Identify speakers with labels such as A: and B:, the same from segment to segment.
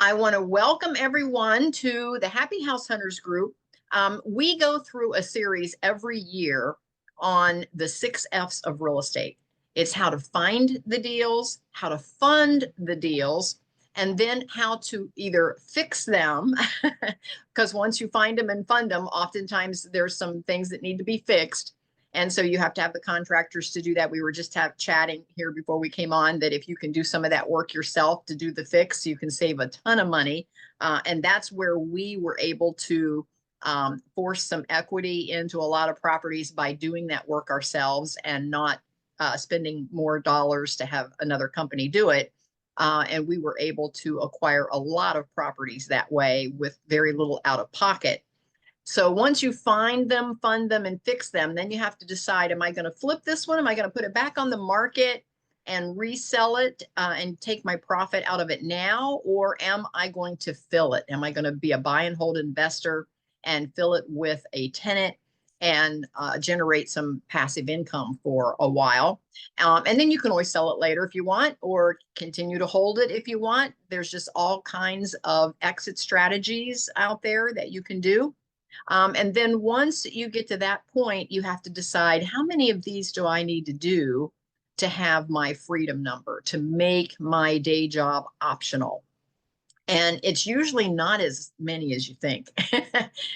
A: I want to welcome everyone to the Happy House Hunters group. We go through a series every year on the 6 F's of real estate. It's how to find the deals, how to fund the deals, and then how to either fix them, because once you find them and fund them, oftentimes there's some things that need to be fixed. And so you have to have the contractors to do that. We were just chatting here before we came on that if you can do some of that work yourself to do the fix, you can save a ton of money. And that's where we were able to force some equity into a lot of properties by doing that work ourselves and not spending more dollars to have another company do it. And we were able to acquire a lot of properties that way with very little out of pocket. So once you find them, fund them, and fix them, then you have to decide, am I going to flip this one? Am I going to put it back on the market and resell it and take my profit out of it now? Or am I going to fill it? Am I going to be a buy and hold investor and fill it with a tenant and generate some passive income for a while? And then you can always sell it later if you want, or continue to hold it if you want. There's just all kinds of exit strategies out there that you can do. And then once you get to that point, you have to decide how many of these do I need to do to have my freedom number, to make my day job optional. And it's usually not as many as you think.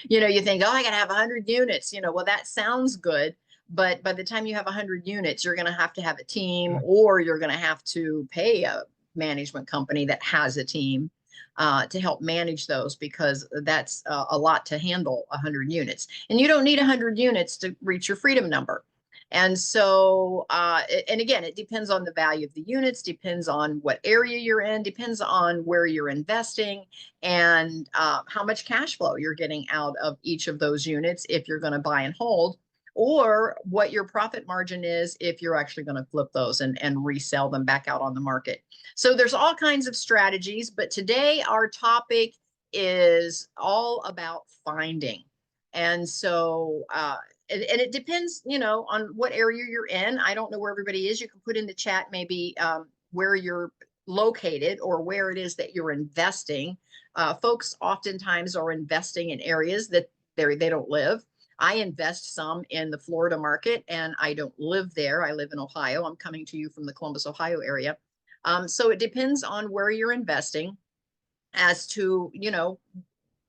A: You think, oh, I got to have 100 units. Well, that sounds good. But by the time you have 100 units, you're going to have a team, or you're going to have to pay a management company that has a team to help manage those, because that's a lot to handle 100 units. And you don't need 100 units to reach your freedom number. And so, and again, it depends on the value of the units, depends on what area you're in, depends on where you're investing, and how much cash flow you're getting out of each of those units if you're going to buy and hold, or what your profit margin is if you're actually going to flip those and resell them back out on the market. So there's all kinds of strategies, but today our topic is all about finding. And so, and it depends, on what area you're in. I don't know where everybody is. You can put in the chat maybe where you're located or where it is that you're investing. Folks oftentimes are investing in areas that they don't live. I invest some in the Florida market, and I don't live there. I live in Ohio. I'm coming to you from the Columbus, Ohio area. So it depends on where you're investing as to,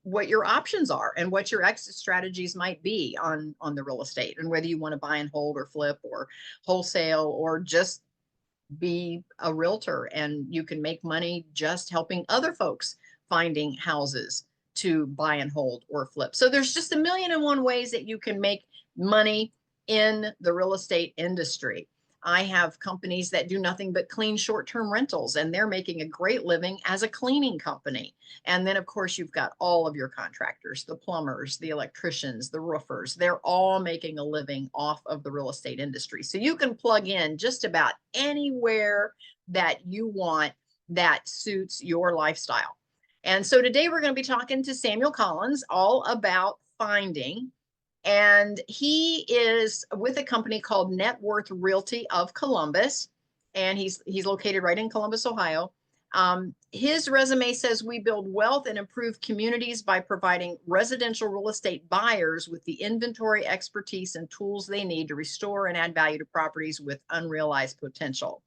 A: what your options are and what your exit strategies might be on the real estate, and whether you want to buy and hold or flip or wholesale, or just be a realtor and you can make money just helping other folks finding houses to buy and hold or flip. So there's just 1,000,001 ways that you can make money in the real estate industry. I have companies that do nothing but clean short-term rentals, and they're making a great living as a cleaning company. And then, of course, you've got all of your contractors, the plumbers, the electricians, the roofers. They're all making a living off of the real estate industry. So you can plug in just about anywhere that you want that suits your lifestyle. And so today we're going to be talking to Samuel Collins all about finding. And he is with a company called NetWorth Realty of Columbus, and he's located right in Columbus, Ohio. His resume says we build wealth and improve communities by providing residential real estate buyers with the inventory, expertise, and tools they need to restore and add value to properties with unrealized potential.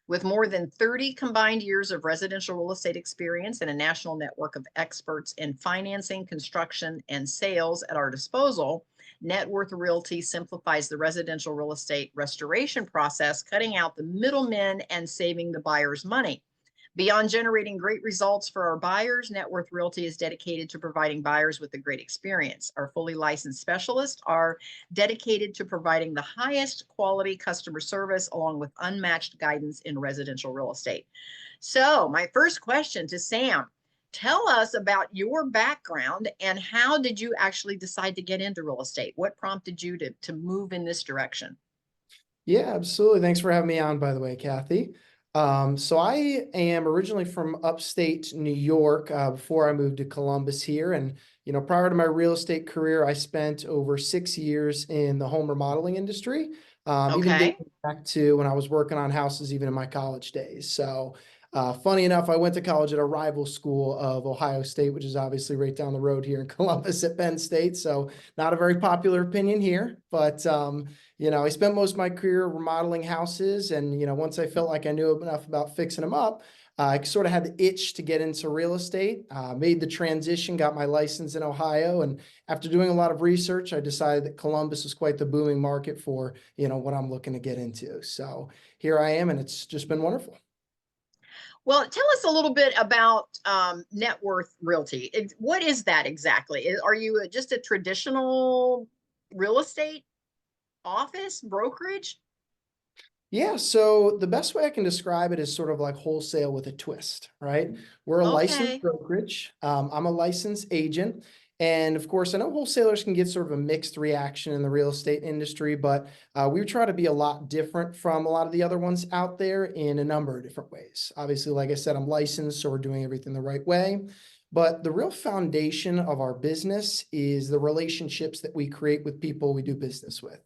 A: With more than 30 combined years of residential real estate experience and a national network of experts in financing, construction, and sales at our disposal, NetWorth Realty simplifies the residential real estate restoration process, cutting out the middlemen and saving the buyers money. Beyond generating great results for our buyers, NetWorth Realty is dedicated to providing buyers with a great experience. Our fully licensed specialists are dedicated to providing the highest quality customer service along with unmatched guidance in residential real estate. So my first question to Sam, tell us about your background and how did you actually decide to get into real estate? What prompted you to move in this direction?
B: Yeah, absolutely. Thanks for having me on, by the way, Kathy. So I am originally from upstate New York before I moved to Columbus here. And, prior to my real estate career, I spent over 6 years in the home remodeling industry, even dating back to when I was working on houses, even in my college days. So Funny enough, I went to college at a rival school of Ohio State, which is obviously right down the road here in Columbus at Penn State. So not a very popular opinion here, but I spent most of my career remodeling houses, and once I felt like I knew enough about fixing them up, I sort of had the itch to get into real estate. Made the transition, got my license in Ohio, and after doing a lot of research, I decided that Columbus was quite the booming market for what I'm looking to get into. So here I am, and it's just been wonderful.
A: Well, tell us a little bit about NetWorth Realty. What is that exactly? Are you just a traditional real estate office brokerage?
B: Yeah, so the best way I can describe it is sort of like wholesale with a twist, right? We're a licensed
A: Okay.
B: brokerage. I'm a licensed agent. And of course, I know wholesalers can get sort of a mixed reaction in the real estate industry, but we try to be a lot different from a lot of the other ones out there in a number of different ways. Obviously, like I said, I'm licensed, so we're doing everything the right way. But the real foundation of our business is the relationships that we create with people we do business with.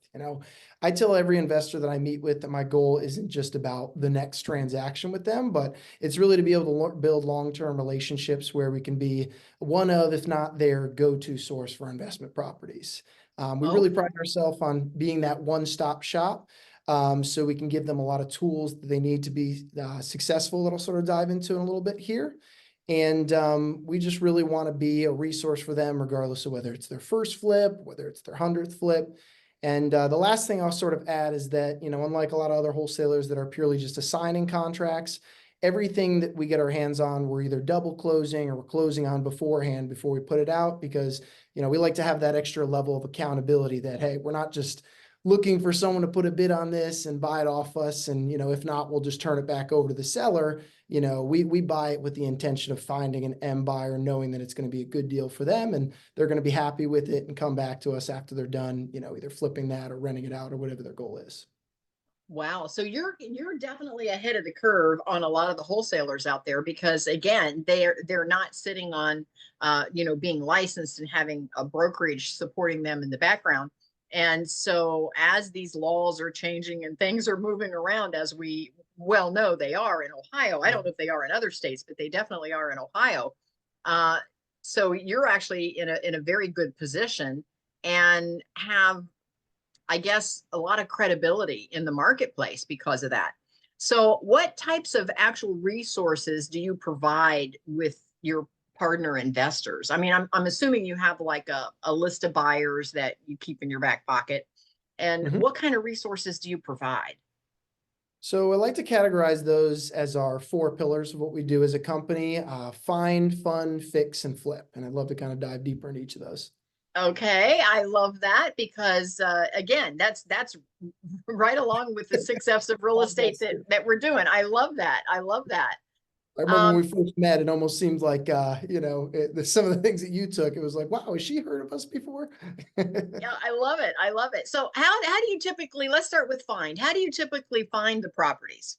B: I tell every investor that I meet with that my goal isn't just about the next transaction with them, but it's really to be able to build long-term relationships where we can be one of, if not their go-to source for investment properties. We really
A: Okay.
B: pride ourselves on being that one-stop shop. So we can give them a lot of tools that they need to be successful, that I'll sort of dive into in a little bit here. And we just really want to be a resource for them, regardless of whether it's their first flip, whether it's their 100th flip. And the last thing I'll sort of add is that, unlike a lot of other wholesalers that are purely just assigning contracts, everything that we get our hands on, we're either double closing or we're closing on beforehand before we put it out, because, we like to have that extra level of accountability that, hey, we're not just looking for someone to put a bid on this and buy it off us. And, if not, we'll just turn it back over to the seller. We buy it with the intention of finding an M buyer, knowing that it's going to be a good deal for them and they're going to be happy with it and come back to us after they're done, either flipping that or renting it out or whatever their goal is.
A: Wow. So you're definitely ahead of the curve on a lot of the wholesalers out there, because again, they're not sitting on being licensed and having a brokerage supporting them in the background. And so as these laws are changing and things are moving around, as we well know they are in Ohio. I don't know if they are in other states, but they definitely are in Ohio. Uh, so you're actually in a very good position and have, I guess, a lot of credibility in the marketplace because of that. So, what types of actual resources do you provide with your partner investors? I mean, I'm assuming you have like a list of buyers that you keep in your back pocket. And
B: Mhm.
A: what kind of resources do you provide?
B: So I like to categorize those as our four pillars of what we do as a company: find, fund, fix, and flip. And I'd love to kind of dive deeper into each of those.
A: Okay, I love that because again, that's right along with the six F's of real
B: Love
A: estate
B: those
A: that
B: too.
A: we're doing. I love that. I love that.
B: I remember when
A: Um,
B: we first met, it almost seemed like, some of the things that you took, it was like, wow, has she heard of us before?
A: Yeah, I love it. I love it. So how do you typically, let's start with find. How do you typically find the properties?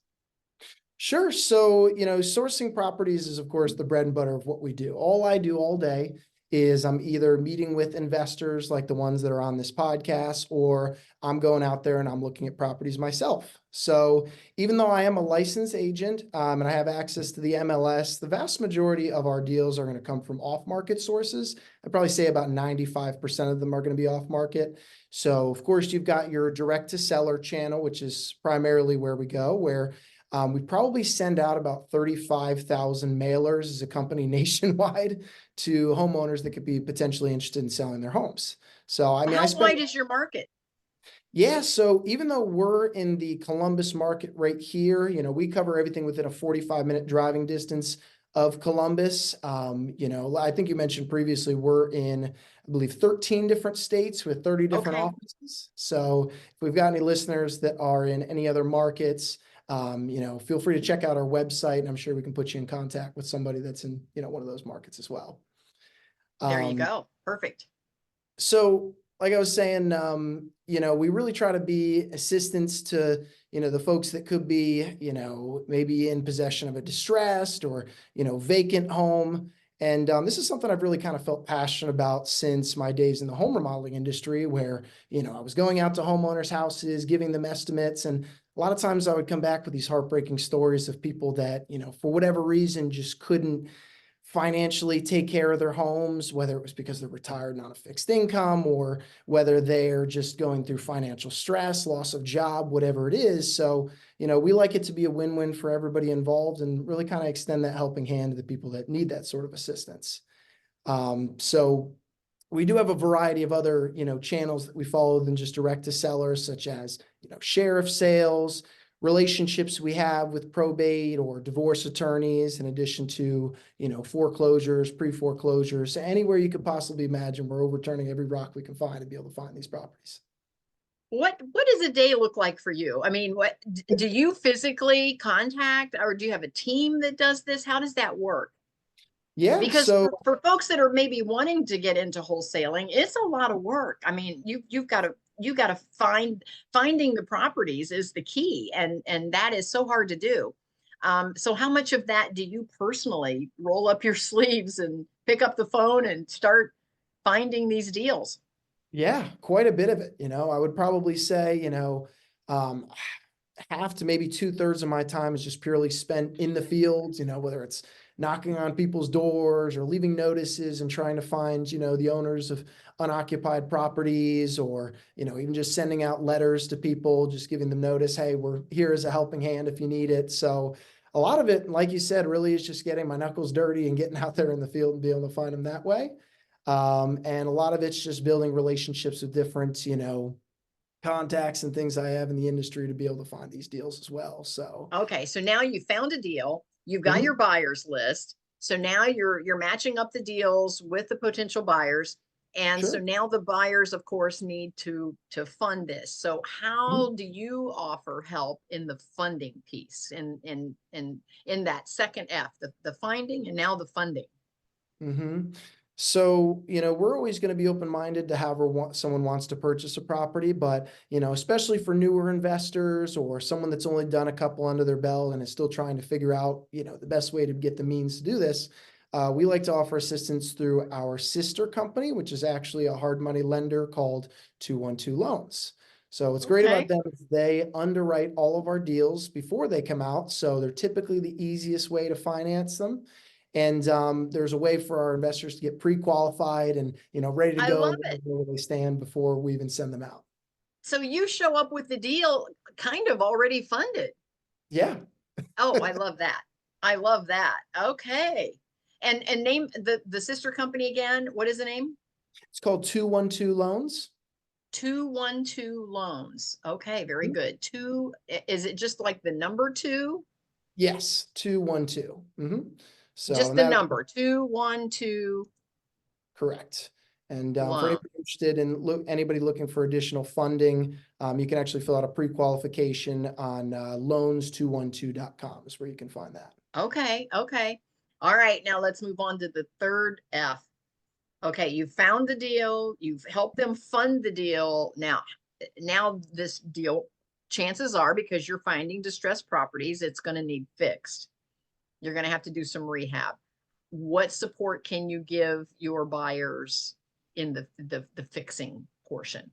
B: Sure. So, sourcing properties is, of course, the bread and butter of what we do. All I do all day is I'm either meeting with investors like the ones that are on this podcast, or I'm going out there and I'm looking at properties myself. So, even though I am a licensed agent and I have access to the MLS, the vast majority of our deals are going to come from off-market sources. I'd probably say about 95% of them are going to be off-market. So, of course, you've got your direct-to-seller channel, which is primarily where we go, where we probably send out about 35,000 mailers as a company nationwide to homeowners that could be potentially interested in selling their homes. So, I mean, I
A: How
B: spent,
A: wide is your market?
B: yeah. So even though we're in the Columbus market right here, we cover everything within a 45-minute driving distance of Columbus. I think you mentioned previously, we're in, I believe, 13 different states with 30 different
A: Okay,
B: offices. So if we've got any listeners that are in any other markets, feel free to check out our website, and I'm sure we can put you in contact with somebody that's in, one of those markets as well.
A: there you
B: Um,
A: go. Perfect.
B: so like I was saying, we really try to be assistants to, the folks that could be, maybe in possession of a distressed or, vacant home. And this is something I've really kind of felt passionate about since my days in the home remodeling industry, where, I was going out to homeowners' houses, giving them estimates. And a lot of times I would come back with these heartbreaking stories of people that, for whatever reason, just couldn't financially take care of their homes, whether it was because they're retired and on a fixed income, or whether they're just going through financial stress, loss of job, whatever it is. So, we like it to be a win-win for everybody involved and really kind of extend that helping hand to the people that need that sort of assistance. So we do have a variety of other, channels that we follow than just direct to sellers, such as, sheriff sales, relationships we have with probate or divorce attorneys, in addition to, foreclosures, pre-foreclosures. So anywhere you could possibly imagine, we're overturning every rock we can find to be able to find these properties.
A: What does a day look like for you? I mean, what do you physically contact, or do you have a team that does this? How does that work?
B: Yeah,
A: Because
B: so
A: for folks that are maybe wanting to get into wholesaling, it's a lot of work. I mean, you've got to finding the properties is the key, and that is so hard to do. So how much of that do you personally roll up your sleeves and pick up the phone and start finding these deals?
B: yeah, quite a bit of it. I would probably say, um, half to maybe 2/3 of my time is just purely spent in the fields, whether it's knocking on people's doors or leaving notices and trying to find, the owners of unoccupied properties, or, even just sending out letters to people, just giving them notice, hey, we're here as a helping hand if you need it. So a lot of it, like you said, really is just getting my knuckles dirty and getting out there in the field and be able to find them that way. And a lot of it's just building relationships with different, contacts and things I have in the industry to be able to find these deals as well. So,
A: Okay, so now you found a deal, you've got your
B: mhm,
A: buyers list. So now you're matching up the deals with the potential buyers. And so
B: sure.
A: now the buyers, of course, need to fund this. So how
B: Mhm.
A: do you offer help in the funding piece, in that second F, the finding and now the funding?
B: So, we're always going to be open-minded to however someone wants to purchase a property, but, especially for newer investors or someone that's only done a couple under their belt and is still trying to figure out, the best way to get the means to do this, we like to offer assistance through our sister company, which is actually a hard money lender called 212 Loans. So what's great about
A: Okay.
B: them is they underwrite all of our deals before they come out. So they're typically the easiest way to finance them. And there's a way for our investors to get pre-qualified and, ready to
A: I
B: go
A: love
B: and
A: it.
B: where they stand before we even send them out.
A: So you show up with the deal kind of already funded.
B: Yeah,
A: Oh, I love that. I love that. Okay. And name the sister company again. What is the name?
B: it's called 212 Loans.
A: 212 Loans. Okay, very
B: Mhm.
A: good. Two, is it just like the number two?
B: Yes, 212. So,
A: Just
B: and
A: the
B: that
A: number 212
B: correct. And for
A: loan.
B: anybody interested in anybody looking for additional funding, you can actually fill out a pre-qualification on loans212.com is where you can find that.
A: Okay, okay. All right, now let's move on to the third F. Okay, you found the deal, you've helped them fund the deal. Now this deal, chances are, because you're finding distressed properties, it's going to need fixed. You're going to have to do some rehab. What support can you give your buyers in the fixing portion?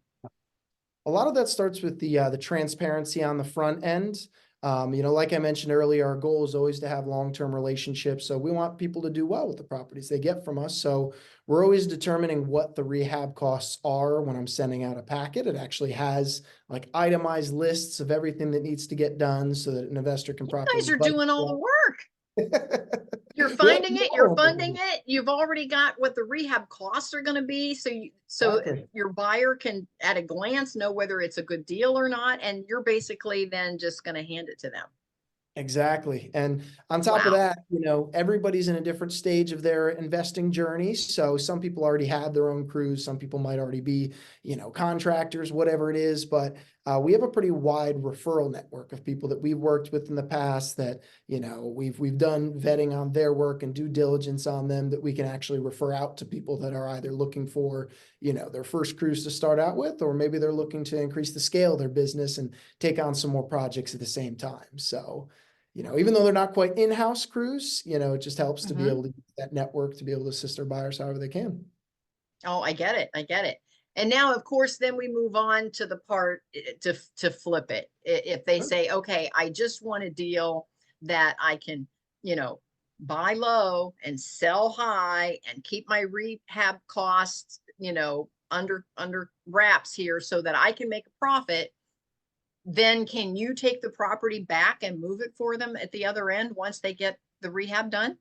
B: A lot of that starts with the transparency on the front end. Like I mentioned earlier, our goal is always to have long-term relationships. So we want people to do well with the properties they get from us. So we're always determining what the rehab costs are when I'm sending out a packet. It actually has like itemized lists of everything that needs to get done so that an investor can
A: You guys
B: properly
A: are
B: budget.
A: doing all the work. You're
B: Yeah,
A: finding
B: we
A: it, you're
B: are.
A: funding it, you've already got what the rehab costs are going to be. So
B: Exactly.
A: your buyer can at a glance know whether it's a good deal or not. And you're basically then just going to hand it to them.
B: Exactly. And on top of
A: Wow.
B: that, everybody's in a different stage of their investing journey. So some people already have their own crews. Some people might already be, contractors, whatever it is. But we have a pretty wide referral network of people that we've worked with in the past that, we've done vetting on their work and due diligence on them that we can actually refer out to people that are either looking for, their first cruise to start out with, or maybe they're looking to increase the scale of their business and take on some more projects at the same time. So, even though they're not quite in-house crews, it just helps to be
A: Hmm.
B: able to use that network to be able to assist their buyers however they can.
A: Oh, I get it. I get it. And now, of course, then we move on to the part to flip it. If they
B: Sure.
A: say, okay, I just want a deal that I can, you know, buy low and sell high and keep my rehab costs, under wraps here so that I can make a profit, then can you take the property back and move it for them at the other end once they get the rehab done?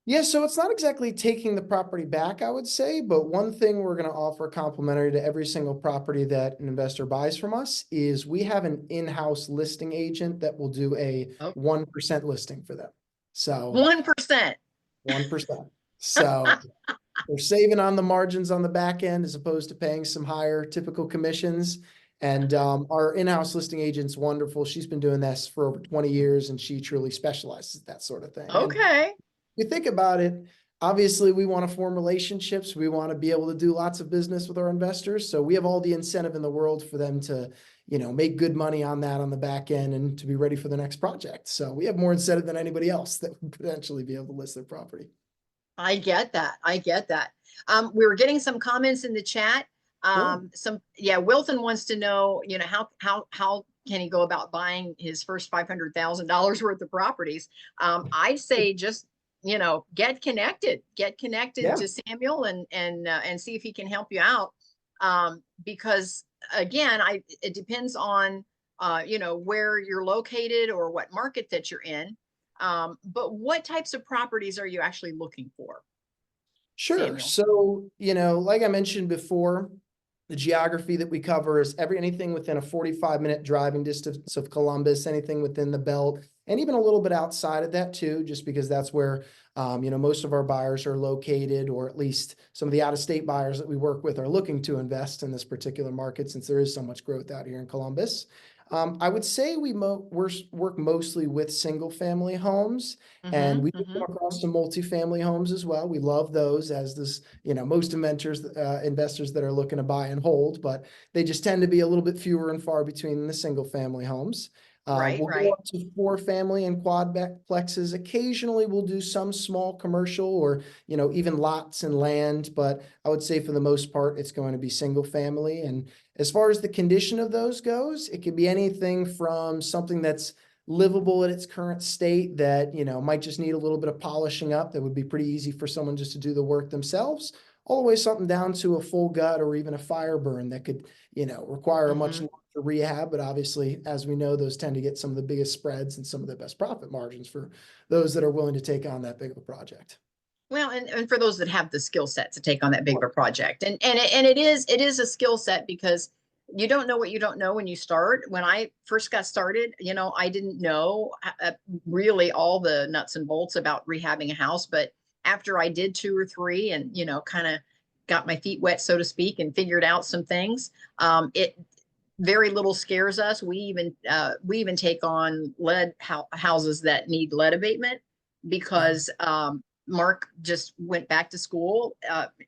B: Yeah, so it's not exactly taking the property back, I would say, but one thing we're going to offer complimentary to every single property that an investor buys from us is we have an in-house listing agent that will do a
A: Oh,
B: 1% listing for them. So
A: 1%.
B: 1%. So we're saving on the margins on the back end as opposed to paying some higher typical commissions. And our in-house listing agent's wonderful. She's been doing this for over 20 years and she truly specializes in that sort of thing. And
A: Okay.
B: you think about it, obviously we want to form relationships. We want to be able to do lots of business with our investors. So we have all the incentive in the world for them to, make good money on that on the back end and to be ready for the next project. So we have more incentive than anybody else that would potentially be able to list their property.
A: I get that. I get that. We were getting some comments in the chat.
B: Sure.
A: Wilton wants to know, how can he go about buying his first $500,000 worth of properties? I'd say just, get connected
B: Yeah.
A: to Samuel and see if he can help you out. Because again, it depends on, where you're located or what market that you're in. But what types of properties are you actually looking for,
B: Sure.
A: Samuel?
B: So, like I mentioned before, the geography that we cover is anything within a 45-minute driving distance of Columbus, anything within the belt, and even a little bit outside of that too, just because that's where, most of our buyers are located, or at least some of the out-of-state buyers that we work with are looking to invest in this particular market since there is so much growth out here in Columbus. I would say we work mostly with single-family homes, and
A: Mm-hmm,
B: we do
A: mm-hmm.
B: come across some multifamily homes as well. We love those, as does, most investors that are looking to buy and hold, but they just tend to be a little bit fewer and far between than the single-family homes.
A: Right,
B: We'll go
A: right.
B: up to 4-family and quadplexes. Occasionally, we'll do some small commercial or, even lots and land, but I would say for the most part, it's going to be single family. And as far as the condition of those goes, it could be anything from something that's livable at its current state that, might just need a little bit of polishing up that would be pretty easy for someone just to do the work themselves, all the way something down to a full gut or even a fire burn that could, require a much
A: Mm-hmm.
B: larger rehab. But obviously, as we know, those tend to get some of the biggest spreads and some of the best profit margins for those that are willing to take on that big of a project.
A: Well, and for those that have the skill set to take on that big of a project, and it is a skill set because you don't know what you don't know when you start. When I first got started, I didn't know really all the nuts and bolts about rehabbing a house, but after I did two or three, and kind of got my feet wet, so to speak, and figured out some things, it very little scares us. We even take on lead houses that need lead abatement because Mark just went back to school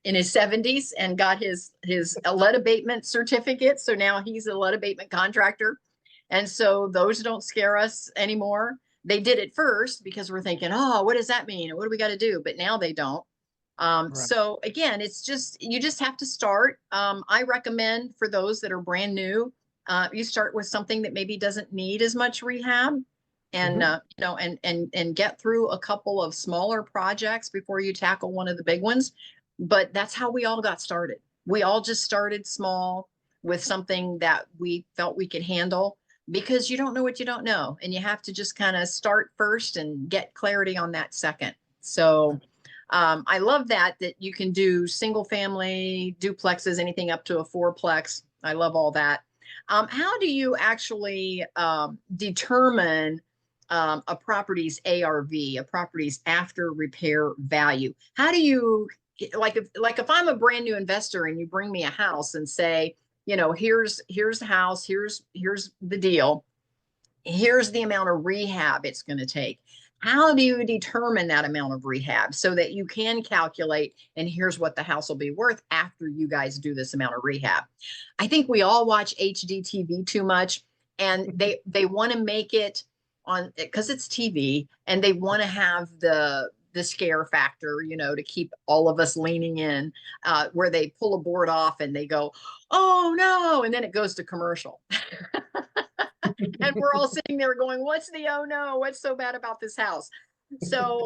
A: in his 70s and got his lead abatement certificate. So now he's a lead abatement contractor, and so those don't scare us anymore. They did it first because we're thinking, oh, what does that mean? What do we got to do? But now they don't.
B: Right.
A: So again, you just have to start. I recommend for those that are brand new, you start with something that maybe doesn't need as much rehab, and
B: Mhm.
A: and get through a couple of smaller projects before you tackle one of the big ones. But that's how we all got started. We all just started small with something that we felt we could handle, because you don't know what you don't know, and you have to just kind of start first and get clarity on that second. So I love that you can do single family, duplexes, anything up to a fourplex. I love all that. How do you actually determine a property's ARV, a property's after repair value? How do you, like if I'm a brand new investor and you bring me a house and say, here's the house, here's the deal, here's the amount of rehab it's going to take. How do you determine that amount of rehab so that you can calculate, and here's what the house will be worth after you guys do this amount of rehab? I think we all watch HGTV too much, and they want to make it on because it's TV, and they want to have the scare factor, to keep all of us leaning in, where they pull a board off and they go, oh no, and then it goes to commercial. And we're all sitting there going, what's the oh no? What's so bad about this house? So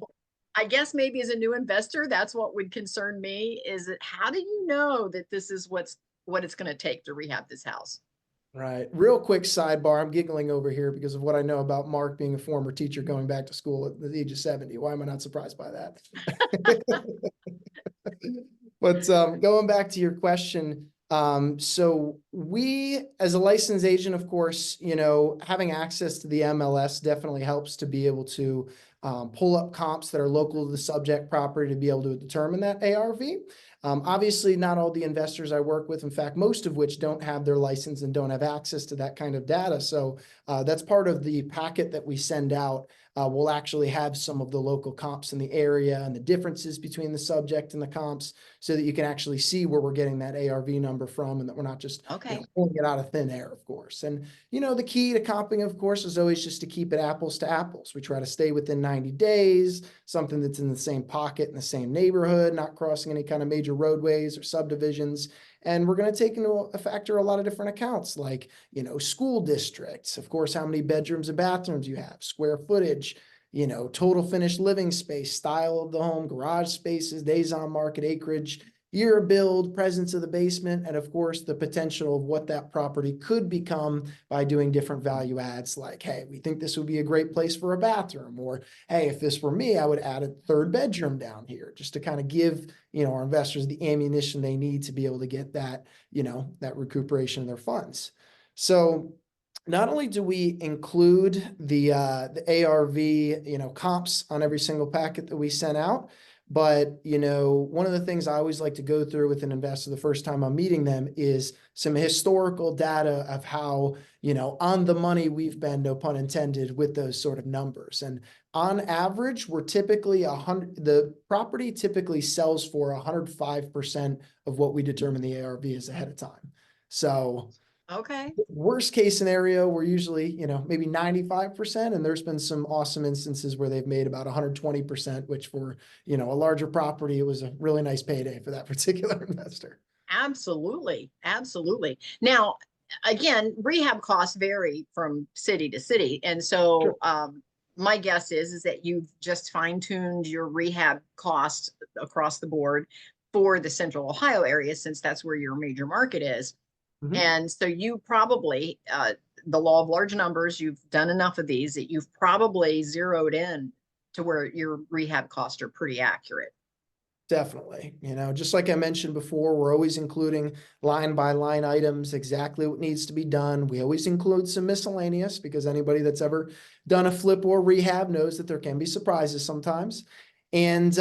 A: I guess maybe as a new investor, that's what would concern me, is that how do you know that this is what it's going to take to rehab this house?
B: Right. Real quick sidebar. I'm giggling over here because of what I know about Mark being a former teacher going back to school at the age of 70. Why am I not surprised by that? But going back to your question, so we, as a licensed agent, of course, having access to the MLS definitely helps to be able to pull up comps that are local to the subject property to be able to determine that ARV. Obviously, not all the investors I work with, in fact, most of which don't have their license and don't have access to that kind of data. So that's part of the packet that we send out. We'll actually have some of the local comps in the area and the differences between the subject and the comps so that you can actually see where we're getting that ARV number from and that we're not just
A: Okay.
B: pulling it out of thin air, of course. And, the key to comping, of course, is always just to keep it apples to apples. We try to stay within 90 days, something that's in the same pocket in the same neighborhood, not crossing any kind of major roadways or subdivisions. And we're going to take into a factor a lot of different accounts like, school districts, of course, how many bedrooms and bathrooms you have, square footage, total finished living space, style of the home, garage spaces, days on market, acreage, year of build, presence of the basement, and of course, the potential of what that property could become by doing different value adds like, hey, we think this would be a great place for a bathroom, or hey, if this were me, I would add a third bedroom down here just to kind of give, our investors the ammunition they need to be able to get that, that recuperation of their funds. So not only do we include the ARV, comps on every single packet that we send out, but, one of the things I always like to go through with an investor the first time I'm meeting them is some historical data of how, on the money we've been, no pun intended, with those sort of numbers. And on average, we're typically the property typically sells for 105% of what we determine the ARV is ahead of time. So
A: Okay.
B: worst case scenario, we're usually, maybe 95%. And there's been some awesome instances where they've made about 120%, which for, a larger property, it was a really nice payday for that particular investor.
A: Absolutely. Absolutely. Now, again, rehab costs vary from city to city. And
B: Sure.
A: so my guess is that you've just fine-tuned your rehab costs across the board for the Central Ohio area, since that's where your major market is.
B: Mhm.
A: And so you probably, the law of large numbers, you've done enough of these that you've probably zeroed in to where your rehab costs are pretty accurate.
B: Definitely. Just like I mentioned before, we're always including line by line items, exactly what needs to be done. We always include some miscellaneous because anybody that's ever done a flip or rehab knows that there can be surprises sometimes. And,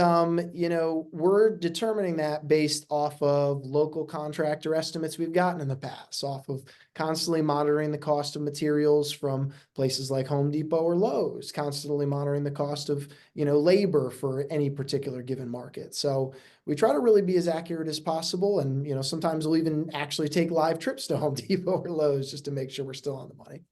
B: we're determining that based off of local contractor estimates we've gotten in the past, off of constantly monitoring the cost of materials from places like Home Depot or Lowe's, constantly monitoring the cost of, labor for any particular given market. So we try to really be as accurate as possible. And, sometimes we'll even actually take live trips to Home Depot or Lowe's just to make sure we're still on the money.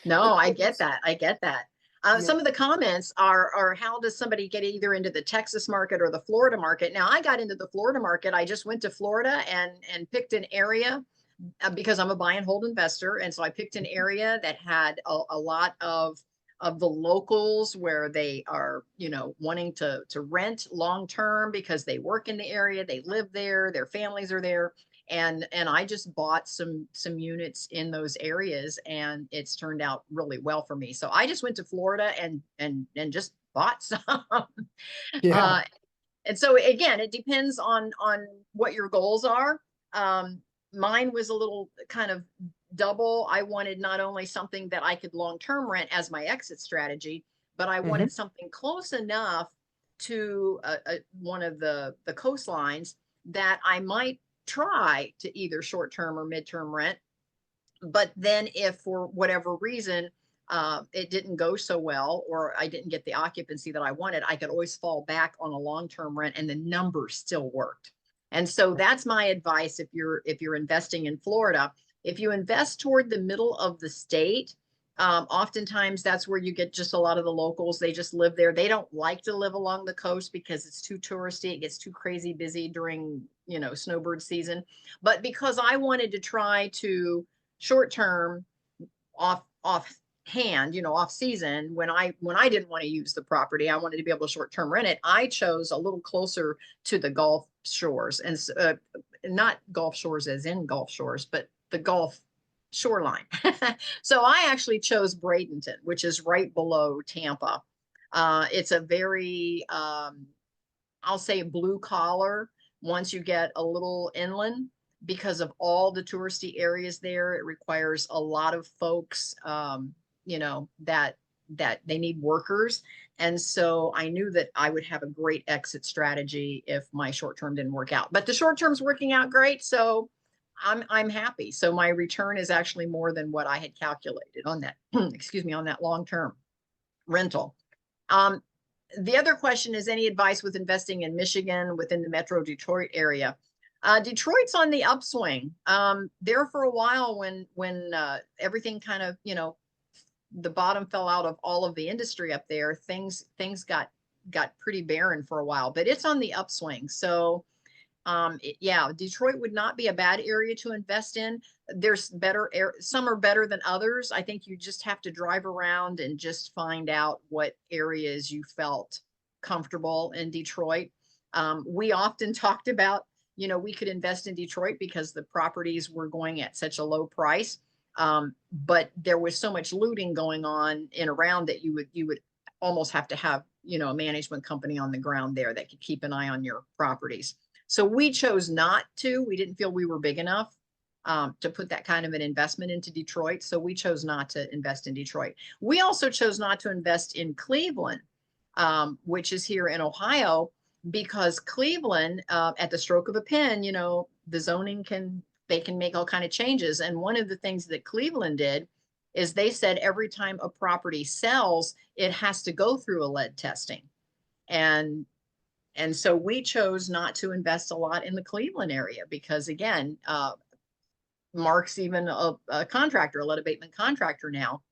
A: No,
B: And
A: I get that. I get that.
B: yeah.
A: Some of the comments are how does somebody get either into the Texas market or the Florida market? Now, I got into the Florida market. I just went to Florida and picked an area because I'm a buy and hold investor, and so I picked an area that had a lot of the locals where they are, wanting to rent long term because they work in the area, they live there, their families are there. And I just bought some units in those areas, and it's turned out really well for me. So I just went to Florida and just bought some.
B: Yeah.
A: uh, and so again, it depends on what your goals are. Mine was a little kind of double. I wanted not only something that I could long term rent as my exit strategy, but I
B: Mhm.
A: wanted something close enough to one of the coastlines that I might try to either short term or midterm rent. But then, if for whatever reason it didn't go so well, or I didn't get the occupancy that I wanted, I could always fall back on a long-term rent and the numbers still worked. And so that's my advice if you're investing in Florida. If you invest toward the middle of the state, Oftentimes that's where you get just a lot of the locals. They just live there. They don't like to live along the coast because it's too touristy. It gets too crazy busy during, snowbird season. But because I wanted to try to short term off hand, off season, when I didn't want to use the property, I wanted to be able to short term rent it. I chose a little closer to the Gulf shores, and not Gulf shores as in Gulf shores, but the Gulf shoreline. So I actually chose Bradenton, which is right below Tampa. It's a very, I'll say, blue collar once you get a little inland because of all the touristy areas there. It requires a lot of folks, that they need workers. And so I knew that I would have a great exit strategy if my short term didn't work out. But the short term's working out great, so I'm happy. So my return is actually more than what I had calculated on that, excuse me, on that long term rental. Um, the other question is any advice with investing in Michigan within the Metro Detroit area? Detroit's on the upswing. There for a while when everything kind of, the bottom fell out of all of the industry up there, things got pretty barren for a while, but it's on the upswing. So yeah, Detroit would not be a bad area to invest in. There's some are better than others. I think you just have to drive around and just find out what areas you felt comfortable in Detroit. We often talked about, we could invest in Detroit because the properties were going at such a low price. But there was so much looting going on in around that you would almost have to have, a management company on the ground there that could keep an eye on your properties. So we chose not to. We didn't feel we were big enough to put that kind of an investment into Detroit. So we chose not to invest in Detroit. We also chose not to invest in Cleveland, which is here in Ohio, because Cleveland, at the stroke of a pen, the zoning they can make all kind of changes. And one of the things that Cleveland did is they said every time a property sells, it has to go through a lead testing. And so we chose not to invest a lot in the Cleveland area because, again, Mark's even a contractor, a lead abatement contractor now.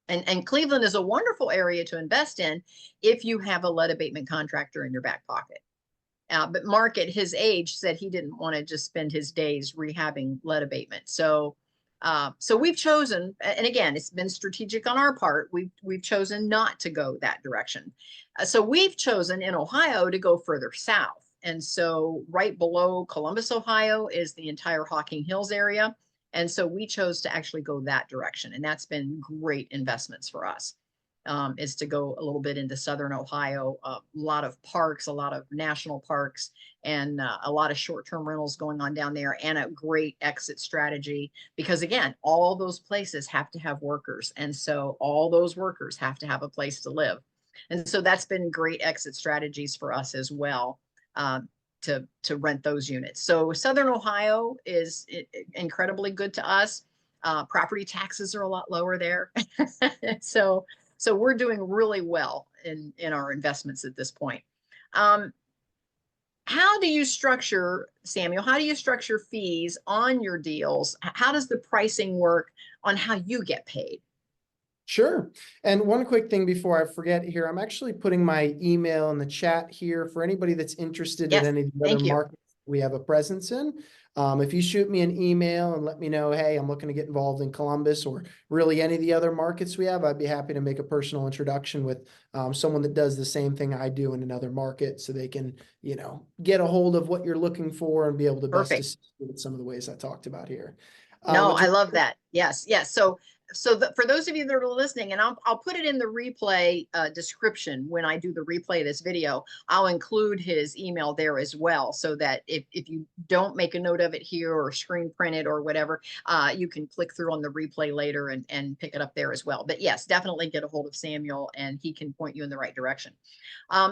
A: And Cleveland is a wonderful area to invest in if you have a lead abatement contractor in your back pocket. But Mark, at his age, said he didn't want to just spend his days rehabbing lead abatement. So we've chosen, and again, it's been strategic on our part. We've chosen not to go that direction. So we've chosen in Ohio to go further south. And so right below Columbus, Ohio is the entire Hocking Hills area. And so we chose to actually go that direction. And that's been great investments for us, is to go a little bit into Southern Ohio, a lot of parks, a lot of national parks, and a lot of short-term rentals going on down there, and a great exit strategy because, again, all those places have to have workers. And so all those workers have to have a place to live. And so that's been great exit strategies for us as well, to rent those units. So Southern Ohio is incredibly good to us. Property taxes are a lot lower there. So we're doing really well in our investments at this point. How do you structure, Samuel, how do you structure fees on your deals? How does the pricing work on how you get paid?
B: Sure. And one quick thing before I forget here, I'm actually putting my email in the chat here for anybody that's interested in
A: Yes,
B: any of the other
A: thank you.
B: markets we have a presence in. If you shoot me an email and let me know, hey, I'm looking to get involved in Columbus or really any of the other markets we have, I'd be happy to make a personal introduction with someone that does the same thing I do in another market so they can, get a hold of what you're looking for and be able to best
A: Perfect.
B: assist you with some of the ways I talked about here.
A: No, I love that. Yes, yes. So for those of you that are listening, and I'll put it in the replay description when I do the replay of this video, I'll include his email there as well, so that if you don't make a note of it here or screen print it or whatever, you can click through on the replay later and pick it up there as well. But yes, definitely get a hold of Samuel and he can point you in the right direction.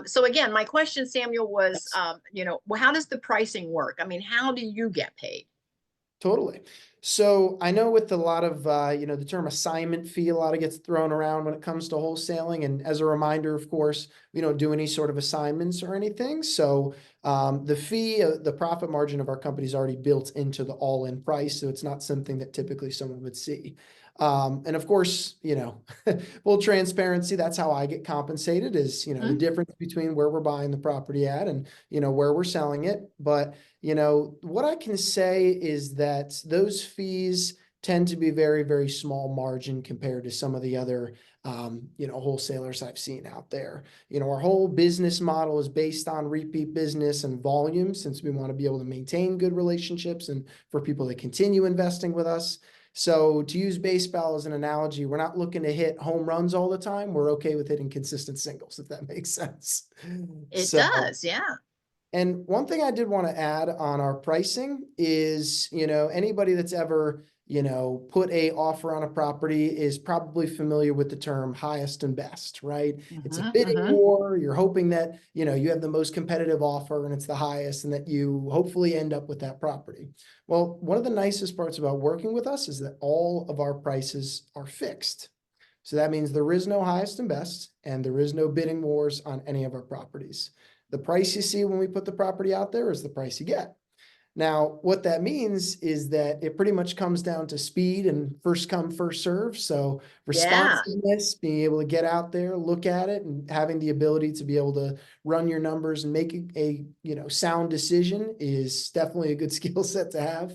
A: So again, my question, Samuel, was, well, how does the pricing work? I mean, how do you get paid?
B: Totally. So I know with a lot of, the term assignment fee, a lot of gets thrown around when it comes to wholesaling. And as a reminder, of course, we don't do any sort of assignments or anything. So the fee, the profit margin of our company is already built into the all-in price. So it's not something that typically someone would see. And of course, full transparency, that's how I get compensated is, the
A: Mhm.
B: difference between where we're buying the property at and, where we're selling it. But, what I can say is that those fees tend to be very, very small margin compared to some of the other, wholesalers I've seen out there. Our whole business model is based on repeat business and volume since we want to be able to maintain good relationships and for people to continue investing with us. So to use baseball as an analogy, we're not looking to hit home runs all the time. We're okay with hitting consistent singles, if that makes sense.
A: It
B: So,
A: does, yeah.
B: and one thing I did want to add on our pricing is, anybody that's ever, put a offer on a property is probably familiar with the term highest and best, right? It's a
A: Mhm,
B: bidding
A: mhm.
B: war. You're hoping that, you have the most competitive offer and it's the highest and that you hopefully end up with that property. Well, one of the nicest parts about working with us is that all of our prices are fixed. So that means there is no highest and best, and there is no bidding wars on any of our properties. The price you see when we put the property out there is the price you get. Now, what that means is that it pretty much comes down to speed and first come, first serve. So
A: Yeah,
B: responsiveness, being able to get out there, look at it, and having the ability to be able to run your numbers and make a sound decision is definitely a good skill set to have.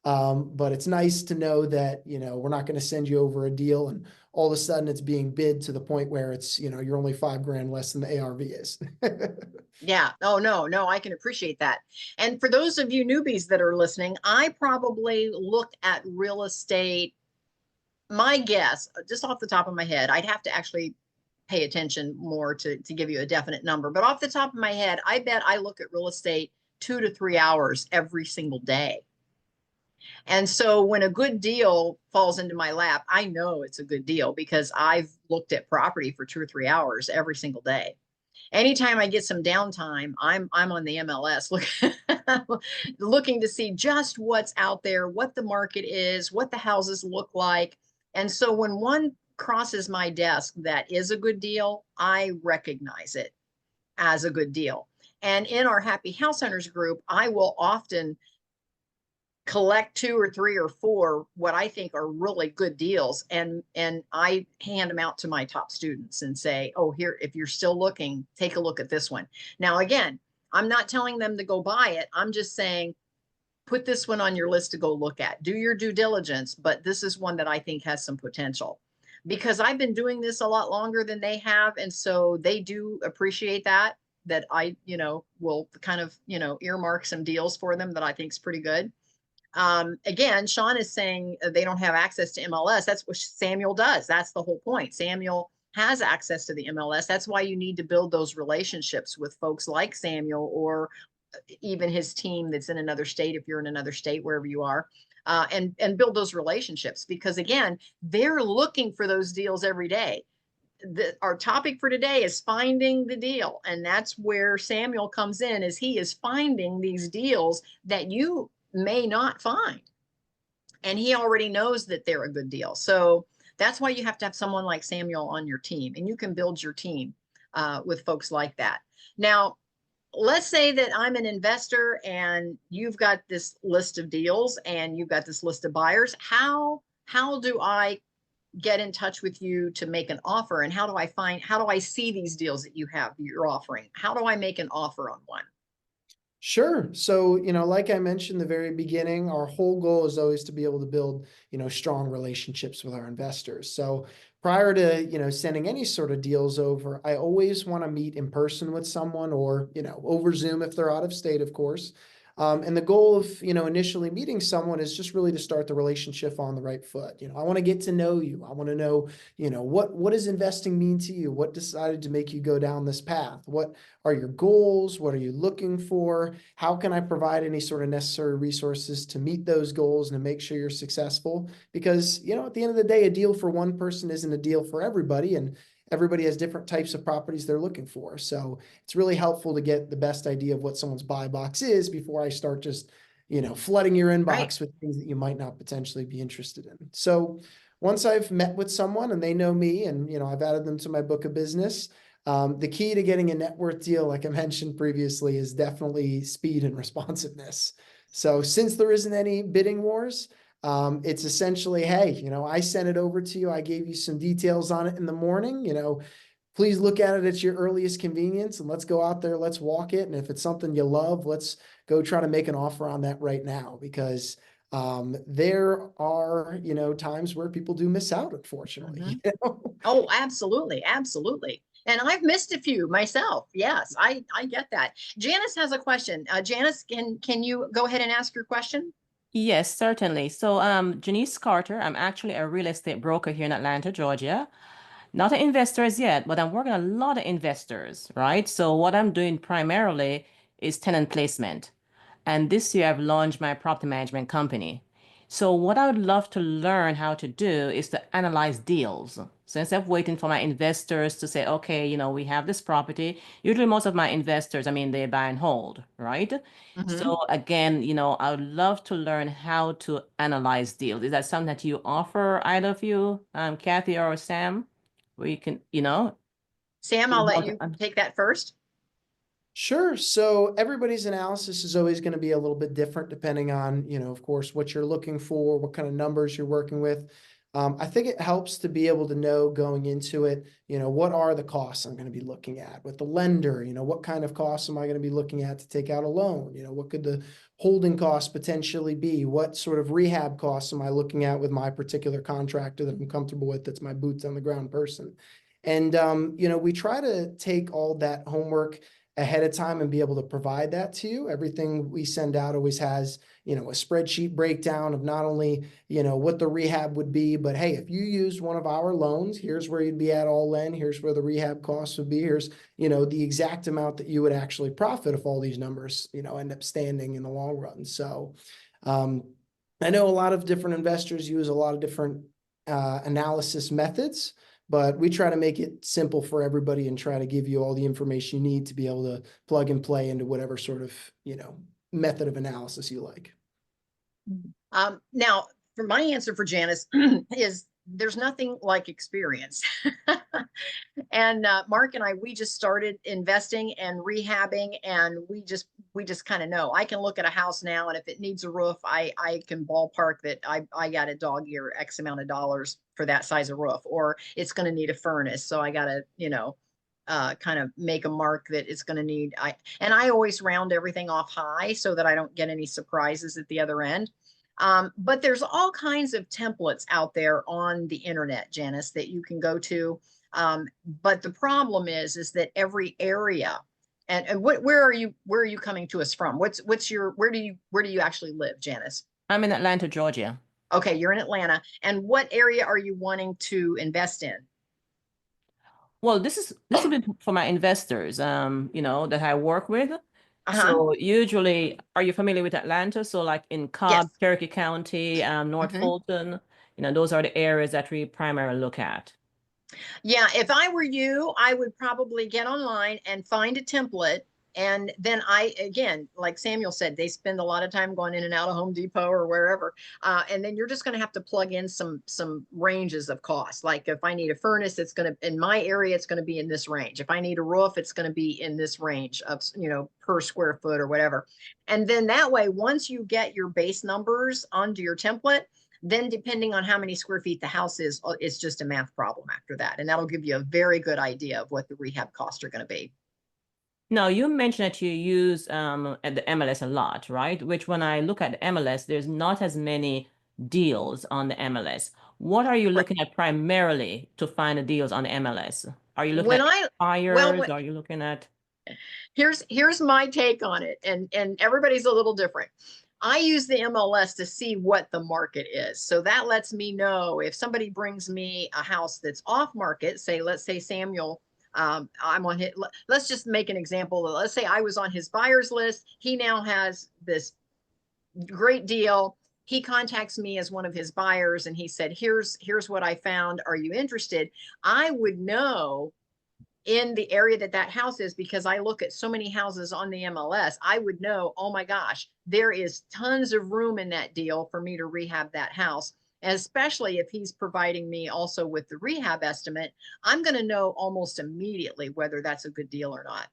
B: But it's nice to know that, we're not going to send you over a deal and all of a sudden it's being bid to the point where it's, you're only $5,000 less than the ARV is.
A: yeah. Oh, no, no, I can appreciate that. And for those of you newbies that are listening, I probably look at real estate, my guess, just off the top of my head, I'd have to actually pay attention more to give you a definite number. But off the top of my head, I bet I look at real estate 2 to 3 hours every single day. And so when a good deal falls into my lap, I know it's a good deal because I've looked at property for 2 or 3 hours every single day. Anytime I get some downtime, I'm on the MLS looking to see just what's out there, what the market is, what the houses look like. And so when one crosses my desk that is a good deal, I recognize it as a good deal. And in our Happy House Hunters group, I will often collect 2 or 3 or 4 what I think are really good deals, and I hand them out to my top students and say, "Oh, here, if you're still looking, take a look at this one." Now, again, I'm not telling them to go buy it. I'm just saying, put this one on your list to go look at. Do your due diligence, but this is one that I think has some potential. Because I've been doing this a lot longer than they have, and so they do appreciate that I, will kind of, earmark some deals for them that I think is pretty good. Again, Sean is saying they don't have access to MLS. That's what Samuel does. That's the whole point. Samuel has access to the MLS. That's why you need to build those relationships with folks like Samuel or even his team that's in another state, if you're in another state, wherever you are, and build those relationships because again, they're looking for those deals every day. Our topic for today is finding the deal, and that's where Samuel comes in, is he is finding these deals that you may not find, and he already knows that they're a good deal. So that's why you have to have someone like Samuel on your team, and you can build your team with folks like that. Now, let's say that I'm an investor and you've got this list of deals and you've got this list of buyers. How do I get in touch with you to make an offer, and how do I see these deals that you're offering? How do I make an offer on one?
B: Sure. So, like I mentioned in the very beginning, our whole goal is always to be able to build, strong relationships with our investors. So prior to, sending any sort of deals over, I always want to meet in person with someone or, over Zoom if they're out of state, of course. And the goal of, initially meeting someone is just really to start the relationship on the right foot. I want to get to know you. I want to know, what does investing mean to you? What decided to make you go down this path? What are your goals? What are you looking for? How can I provide any sort of necessary resources to meet those goals and to make sure you're successful? Because, at the end of the day, a deal for one person isn't a deal for everybody. And everybody has different types of properties they're looking for. So it's really helpful to get the best idea of what someone's buy box is before I start just, flooding your
A: Right.
B: inbox with things that you might not potentially be interested in. So once I've met with someone and they know me and, I've added them to my book of business, the key to getting a net worth deal, like I mentioned previously, is definitely speed and responsiveness. So since there isn't any bidding wars, It's essentially, hey, I sent it over to you. I gave you some details on it in the morning, please look at it at your earliest convenience and let's go out there, let's walk it. And if it's something you love, let's go try to make an offer on that right now, because there are, times where people do miss out, unfortunately.
A: Oh, absolutely, absolutely. And I've missed a few myself. Yes, I get that. Janice has a question. Janice, can you go ahead and ask your question?
C: Yes, certainly. So, Janice Carter, I'm actually a real estate broker here in Atlanta, Georgia. Not an investor as yet, but I'm working a lot of investors, right? So what I'm doing primarily is tenant placement. And this year I've launched my property management company. So what I would love to learn how to do is to analyze deals. So instead of waiting for my investors to say, okay, we have this property. Usually most of my investors, I mean, they buy and hold, right?
A: Hmm.
C: So again, I would love to learn how to analyze deals. Is that something that you offer, either of you, Kathy or Sam? Where you can,
A: Sam, I'll let you take that first.
B: Sure. So everybody's analysis is always going to be a little bit different depending on, of course, what you're looking for, what kind of numbers you're working with. I think it helps to be able to know going into it, what are the costs I'm going to be looking at with the lender, what kind of costs am I going to be looking at to take out a loan? What could the holding costs potentially be? What sort of rehab costs am I looking at with my particular contractor that I'm comfortable with, that's my boots on the ground person? And, we try to take all that homework ahead of time and be able to provide that to you. Everything we send out always has, a spreadsheet breakdown of not only, what the rehab would be, but hey, if you used one of our loans, here's where you'd be at all in, here's where the rehab costs would be, here's, the exact amount that you would actually profit if all these numbers, end up standing in the long run. So, I know a lot of different investors use a lot of different analysis methods, but we try to make it simple for everybody and try to give you all the information you need to be able to plug and play into whatever sort of, method of analysis you like.
A: Now, for my answer for Janice is there's nothing like experience. And Mark and I, we just started investing and rehabbing, and we just kind of know. I can look at a house now, and if it needs a roof, I can ballpark that I got a dog ear X amount of dollars for that size of roof, or it's going to need a furnace, so I got to kind of make a mark that it's going to need. I always round everything off high so that I don't get any surprises at the other end. But there's all kinds of templates out there on the internet, Janice, that you can go to. But the problem is that every area, and where are you coming to us from? What's your where do you actually live, Janice?
C: I'm in Atlanta, Georgia.
A: Okay, you're in Atlanta. And what area are you wanting to invest in?
C: Well, this will be for my investors, that I work with.
A: Uh-huh.
C: So usually, are you familiar with Atlanta? So like in Cobb,
A: Yes.
C: Cherokee County, North
A: Hmm.
C: Fulton, those are the areas that we primarily look at.
A: Yeah, if I were you, I would probably get online and find a template. And then again, like Samuel said, they spend a lot of time going in and out of Home Depot or wherever. And then you're just going to have to plug in some ranges of cost. Like if I need a furnace, it's going to, in my area, it's going to be in this range. If I need a roof, it's going to be in this range of, per square foot or whatever. And then that way, once you get your base numbers onto your template, then depending on how many square feet the house is, it's just a math problem after that. And that'll give you a very good idea of what the rehab costs are going to be.
C: Now, you mentioned that you use at the MLS a lot, right? Which when I look at the MLS, there's not as many deals on the MLS. What are you
A: Right.
C: looking at primarily to find the deals on the MLS? Are you looking
A: When
C: at
A: I, well,
C: buyers? Are you looking at
A: here's my take on it, and everybody's a little different. I use the MLS to see what the market is. So that lets me know if somebody brings me a house that's off market, say, let's say Samuel, I'm on his, let's just make an example. Let's say I was on his buyer's list. He now has this great deal. He contacts me as one of his buyers and he said, here's what I found. Are you interested? I would know in the area that house is, because I look at so many houses on the MLS, I would know, oh my gosh, there is tons of room in that deal for me to rehab that house. And especially if he's providing me also with the rehab estimate, I'm going to know almost immediately whether that's a good deal or not.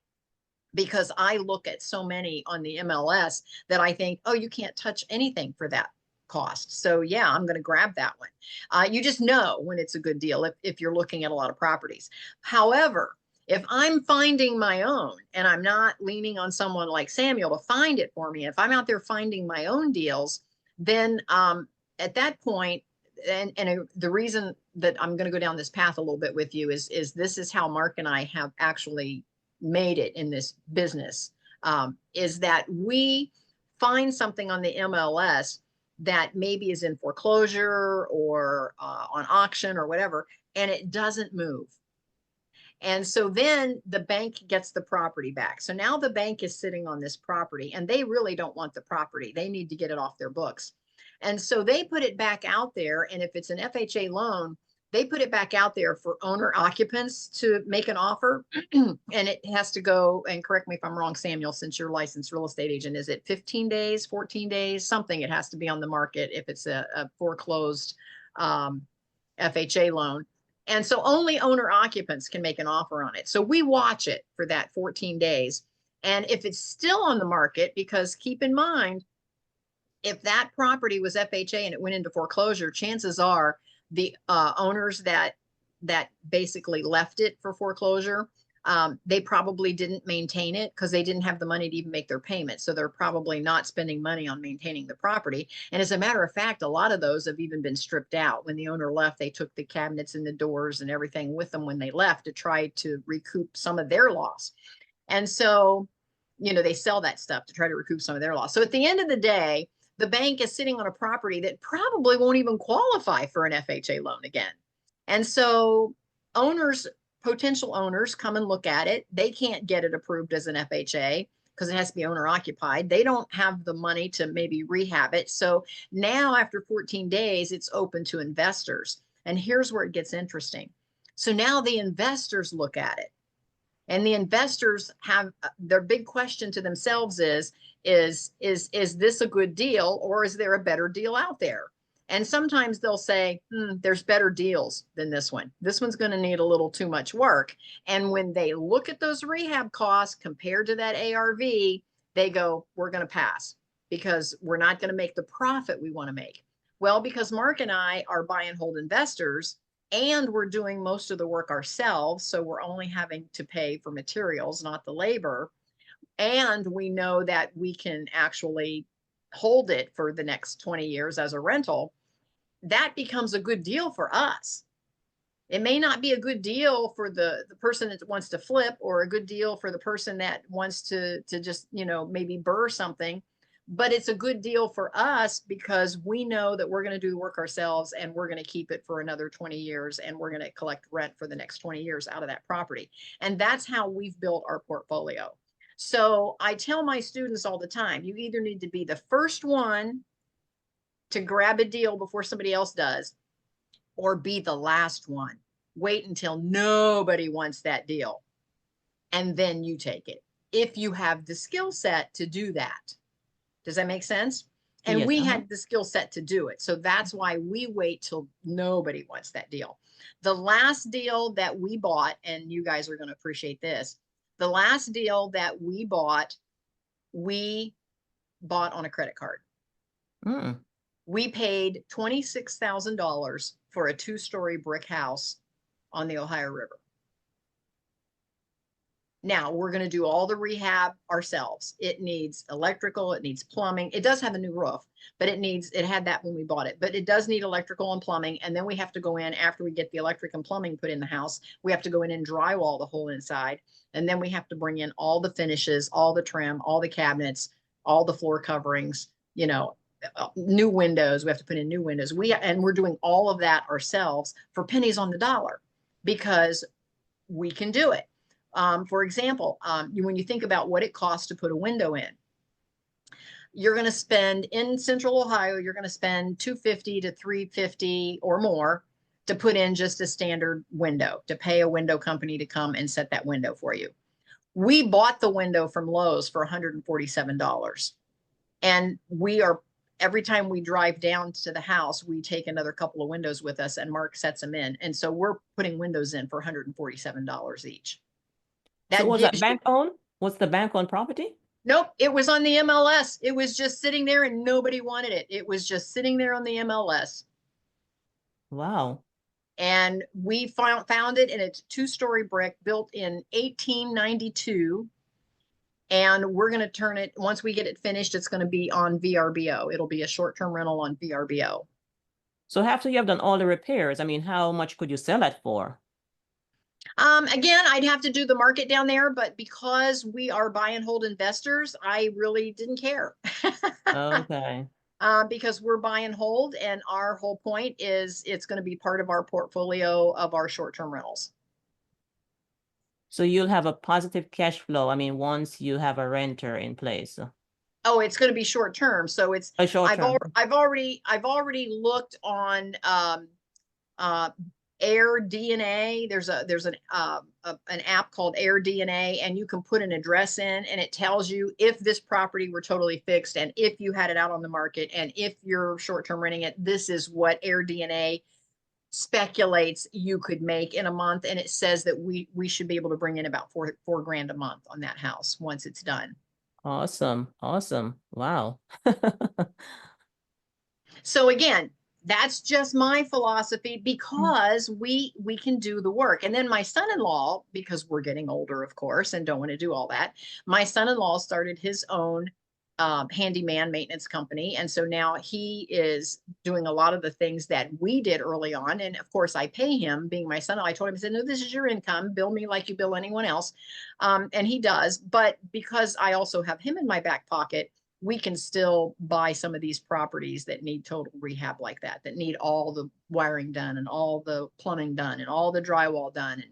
A: Because I look at so many on the MLS that I think, oh, you can't touch anything for that. cost. So yeah, I'm going to grab that one. You just know when it's a good deal if you're looking at a lot of properties. However, if I'm finding my own and I'm not leaning on someone like Samuel to find it for me, if I'm out there finding my own deals, then at that point, and the reason that I'm going to go down this path a little bit with you is this is how Mark and I have actually made it in this business, is that we find something on the MLS that maybe is in foreclosure or on auction or whatever, and it doesn't move. And so then the bank gets the property back. So now the bank is sitting on this property and they really don't want the property. They need to get it off their books. And so they put it back out there. And if it's an FHA loan, they put it back out there for owner occupants to make an offer. And it has to go, and correct me if I'm wrong, Samuel, since you're a licensed real estate agent, is it 15 days, 14 days, something? It has to be on the market if it's a foreclosed FHA loan. And so only owner occupants can make an offer on it. So we watch it for that 14 days. And if it's still on the market, because keep in mind, if that property was FHA and it went into foreclosure, chances are the owners that basically left it for foreclosure, they probably didn't maintain it because they didn't have the money to even make their payment. So they're probably not spending money on maintaining the property. And as a matter of fact, a lot of those have even been stripped out. When the owner left, they took the cabinets and the doors and everything with them when they left to try to recoup some of their loss. And so, they sell that stuff to try to recoup some of their loss. So at the end of the day, the bank is sitting on a property that probably won't even qualify for an FHA loan again. And so potential owners come and look at it. They can't get it approved as an FHA because it has to be owner occupied. They don't have the money to maybe rehab it. So now after 14 days, it's open to investors. And here's where it gets interesting. So now the investors look at it. And the investors have their big question to themselves is this a good deal, or is there a better deal out there? And sometimes they'll say, there's better deals than this one. This one's going to need a little too much work. And when they look at those rehab costs compared to that ARV, they go, we're going to pass because we're not going to make the profit we want to make. Well, because Mark and I are buy and hold investors, and we're doing most of the work ourselves, so we're only having to pay for materials, not the labor. And we know that we can actually hold it for the next 20 years as a rental. That becomes a good deal for us. It may not be a good deal for the person that wants to flip, or a good deal for the person that wants to just, maybe burr something. But it's a good deal for us because we know that we're going to do the work ourselves and we're going to keep it for another 20 years and we're going to collect rent for the next 20 years out of that property. And that's how we've built our portfolio. So I tell my students all the time, you either need to be the first one to grab a deal before somebody else does, or be the last one. Wait until nobody wants that deal, and then you take it, if you have the skill set to do that. Does that make sense? And
C: Yes,
A: we had the skill set to do it. So that's why we wait till nobody wants that deal. The last deal that we bought, and you guys are going to appreciate this, the last deal that we bought on a credit card. We paid $26,000 for a 2-story brick house on the Ohio River. Now we're going to do all the rehab ourselves. It needs electrical, it needs plumbing. It does have a new roof, but it had that when we bought it, but it does need electrical and plumbing. And then we have to go in after we get the electric and plumbing put in the house. We have to go in and drywall the whole inside. And then we have to bring in all the finishes, all the trim, all the cabinets, all the floor coverings, new windows. We have to put in new windows. And we're doing all of that ourselves for pennies on the dollar because we can do it. For example, when you think about what it costs to put a window in, you're going to spend in Central Ohio, you're going to spend $250 to $350 or more to put in just a standard window, to pay a window company to come and set that window for you. We bought the window from Lowe's for $147. And every time we drive down to the house, we take another couple of windows with us and Mark sets them in. And so we're putting windows in for $147 each.
C: So was that bank owned? Was the bank owned property?
A: Nope, it was on the MLS. It was just sitting there and nobody wanted it. It was just sitting there on the MLS.
C: Wow.
A: And we found it, and it's a 2-story brick built in 1892. And we're going to turn it, once we get it finished, it's going to be on VRBO. It'll be a short-term rental on VRBO.
C: So after you have done all the repairs, I mean, how much could you sell that for?
A: Again, I'd have to do the market down there, but because we are buy and hold investors, I really didn't care.
C: Okay.
A: Because we're buy and hold, and our whole point is it's going to be part of our portfolio of our short-term rentals.
C: So you'll have a positive cash flow, I mean, once you have a renter in place.
A: Oh, it's going to be short term. So it's
C: A short term.
A: I've already looked on Air DNA. There's an app called Air DNA, and you can put an address in, and it tells you if this property were totally fixed, and if you had it out on the market, and if you're short term renting it, this is what Air DNA speculates you could make in a month. And it says that we should be able to bring in about four grand a month on that house once it's done.
C: Awesome. Awesome. Wow.
A: So again, that's just my philosophy, because we can do the work. And then my son-in-law, because we're getting older, of course, and don't want to do all that, my son-in-law started his own handyman maintenance company. And so now he is doing a lot of the things that we did early on. And of course, I pay him, being my son. I told him, I said, no, this is your income. Bill me like you bill anyone else. And he does. But because I also have him in my back pocket, we can still buy some of these properties that need total rehab like that need all the wiring done and all the plumbing done and all the drywall done.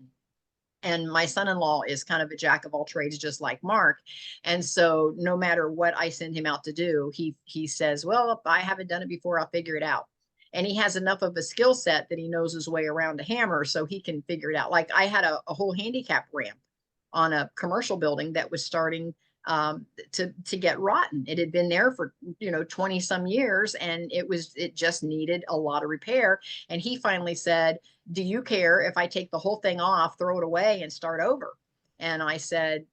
A: And my son-in-law is kind of a jack of all trades, just like Mark. And so no matter what I send him out to do, he says, well, if I haven't done it before, I'll figure it out. And he has enough of a skill set that he knows his way around a hammer, so he can figure it out. Like I had a whole handicap ramp on a commercial building that was starting to get rotten. It had been there for 20 some years, and it just needed a lot of repair. And he finally said, do you care if I take the whole thing off, throw it away, and start over? And I said,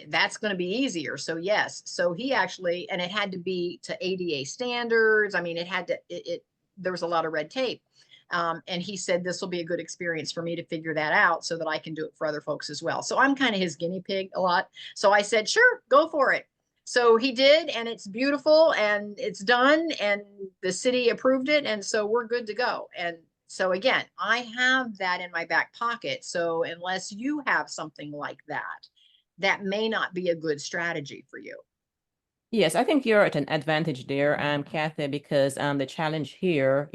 A: that's going to be easier. So yes. So he actually, and it had to be to ADA standards. I mean, there was a lot of red tape. And he said, this will be a good experience for me to figure that out so that I can do it for other folks as well. So I'm kind of his guinea pig a lot. So I said, sure, go for it. So he did, and it's beautiful, and it's done, and the city approved it. And so we're good to go. And so again, I have that in my back pocket. So unless you have something like that, that may not be a good strategy for you.
C: Yes, I think you're at an advantage there, Kathy, because the challenge here,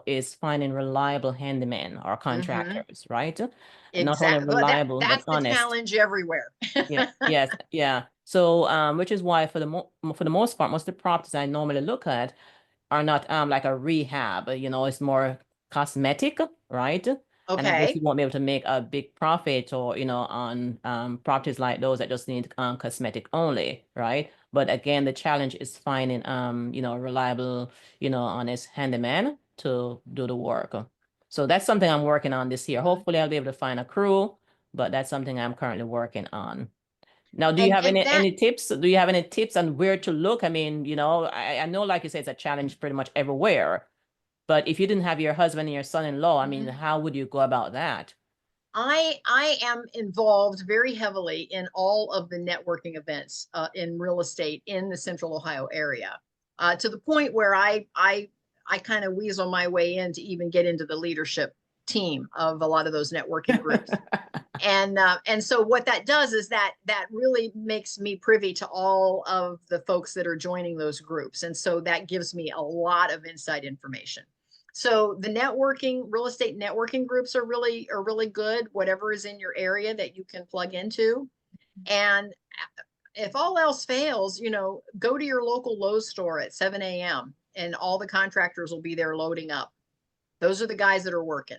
C: is finding reliable handymen or contractors, right? Not only
A: Exactly. Well,
C: reliable, but
A: that's the
C: honest.
A: challenge everywhere.
C: Yeah, yes, yeah. So, which is why for the most part, most of the properties I normally look at are not like a rehab, it's more cosmetic, right? And I guess
A: Okay.
C: you won't be able to make a big profit or, on properties like those that just need cosmetic only, right? But again, the challenge is finding a reliable, honest handyman to do the work. So that's something I'm working on this year. Hopefully I'll be able to find a crew, but that's something I'm currently working on. Now, do you have
A: And that
C: any tips? Do you have any tips on where to look? I mean, I know, like you said, it's a challenge pretty much everywhere. But if you didn't have your husband and your son-in-law, I mean, how would you go about that?
A: I am involved very heavily in all of the networking events in real estate in the Central Ohio area, to the point where I kind of weasel my way in to even get into the leadership team of a lot of those networking groups. And so what that does is that really makes me privy to all of the folks that are joining those groups. And so that gives me a lot of inside information. So the real estate networking groups are really good, whatever is in your area that you can plug into. And if all else fails, go to your local Lowe's store at 7 a.m. and all the contractors will be there loading up. Those are the guys that are working.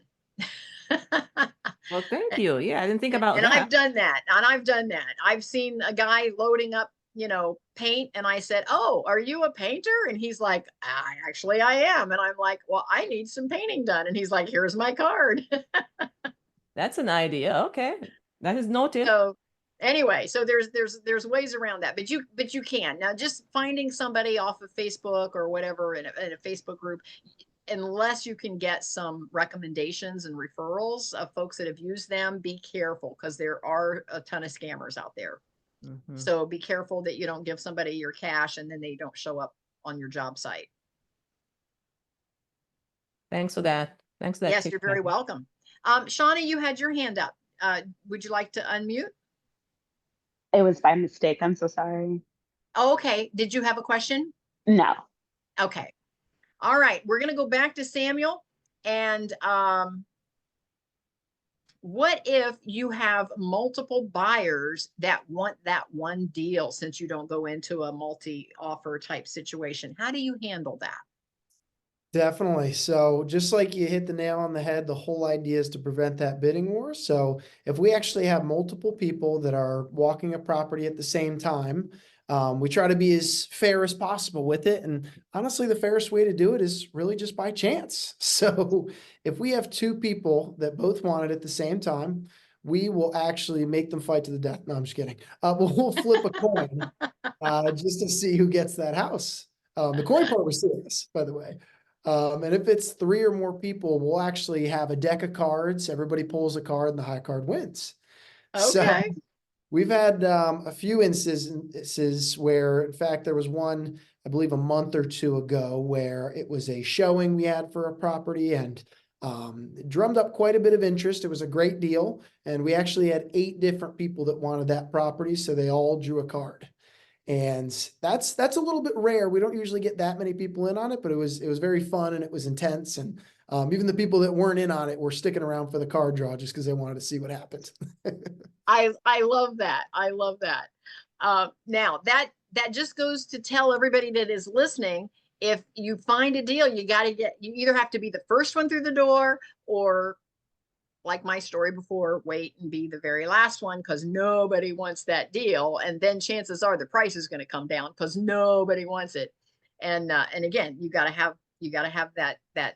C: Well, thank you. Yeah, I didn't think about
A: And
C: that.
A: I've done that. I've seen a guy loading up, paint. And I said, oh, are you a painter? And he's like, actually I am. And I'm like, well, I need some painting done. And he's like, here's my card.
C: That's an idea. Okay. That is noted.
A: So Anyway, so there's ways around that, but you can. Now just finding somebody off of Facebook or whatever in a Facebook group, unless you can get some recommendations and referrals of folks that have used them, be careful because there are a ton of scammers out there. So be careful that you don't give somebody your cash and then they don't show up on your job site.
C: Thanks for that. Thanks for that.
A: Yes, you're very welcome. Shauna, you had your hand up. Would you like to unmute?
D: It was by mistake. I'm so sorry.
A: Oh, okay. Did you have a question?
D: No.
A: Okay. All right. We're going to go back to Samuel. And what if you have multiple buyers that want that one deal since you don't go into a multi-offer type situation? How do you handle that?
B: Definitely. So just like you hit the nail on the head, the whole idea is to prevent that bidding war. So if we actually have multiple people that are walking a property at the same time, we try to be as fair as possible with it. And honestly, the fairest way to do it is really just by chance. So if we have two people that both want it at the same time, we will actually make them fight to the death. No, I'm just kidding. We'll flip a coin just to see who gets that house. The coin part was serious, by the way. And if it's three or more people, we'll actually have a deck of cards. Everybody pulls a card and the high card wins. So
A: Okay.
B: we've had a few instances where, in fact, there was one, I believe a month or two ago, where it was a showing we had for a property and it drummed up quite a bit of interest. It was a great deal. And we actually had 8 different people that wanted that property. So they all drew a card. And that's a little bit rare. We don't usually get that many people in on it, but it was very fun and it was intense. And even the people that weren't in on it were sticking around for the card draw just because they wanted to see what happened.
A: I love that. I love that. Now that just goes to tell everybody that is listening, if you find a deal, you either have to be the first one through the door or, like my story before, wait and be the very last one because nobody wants that deal. And then chances are the price is going to come down because nobody wants it. And again, you got to have that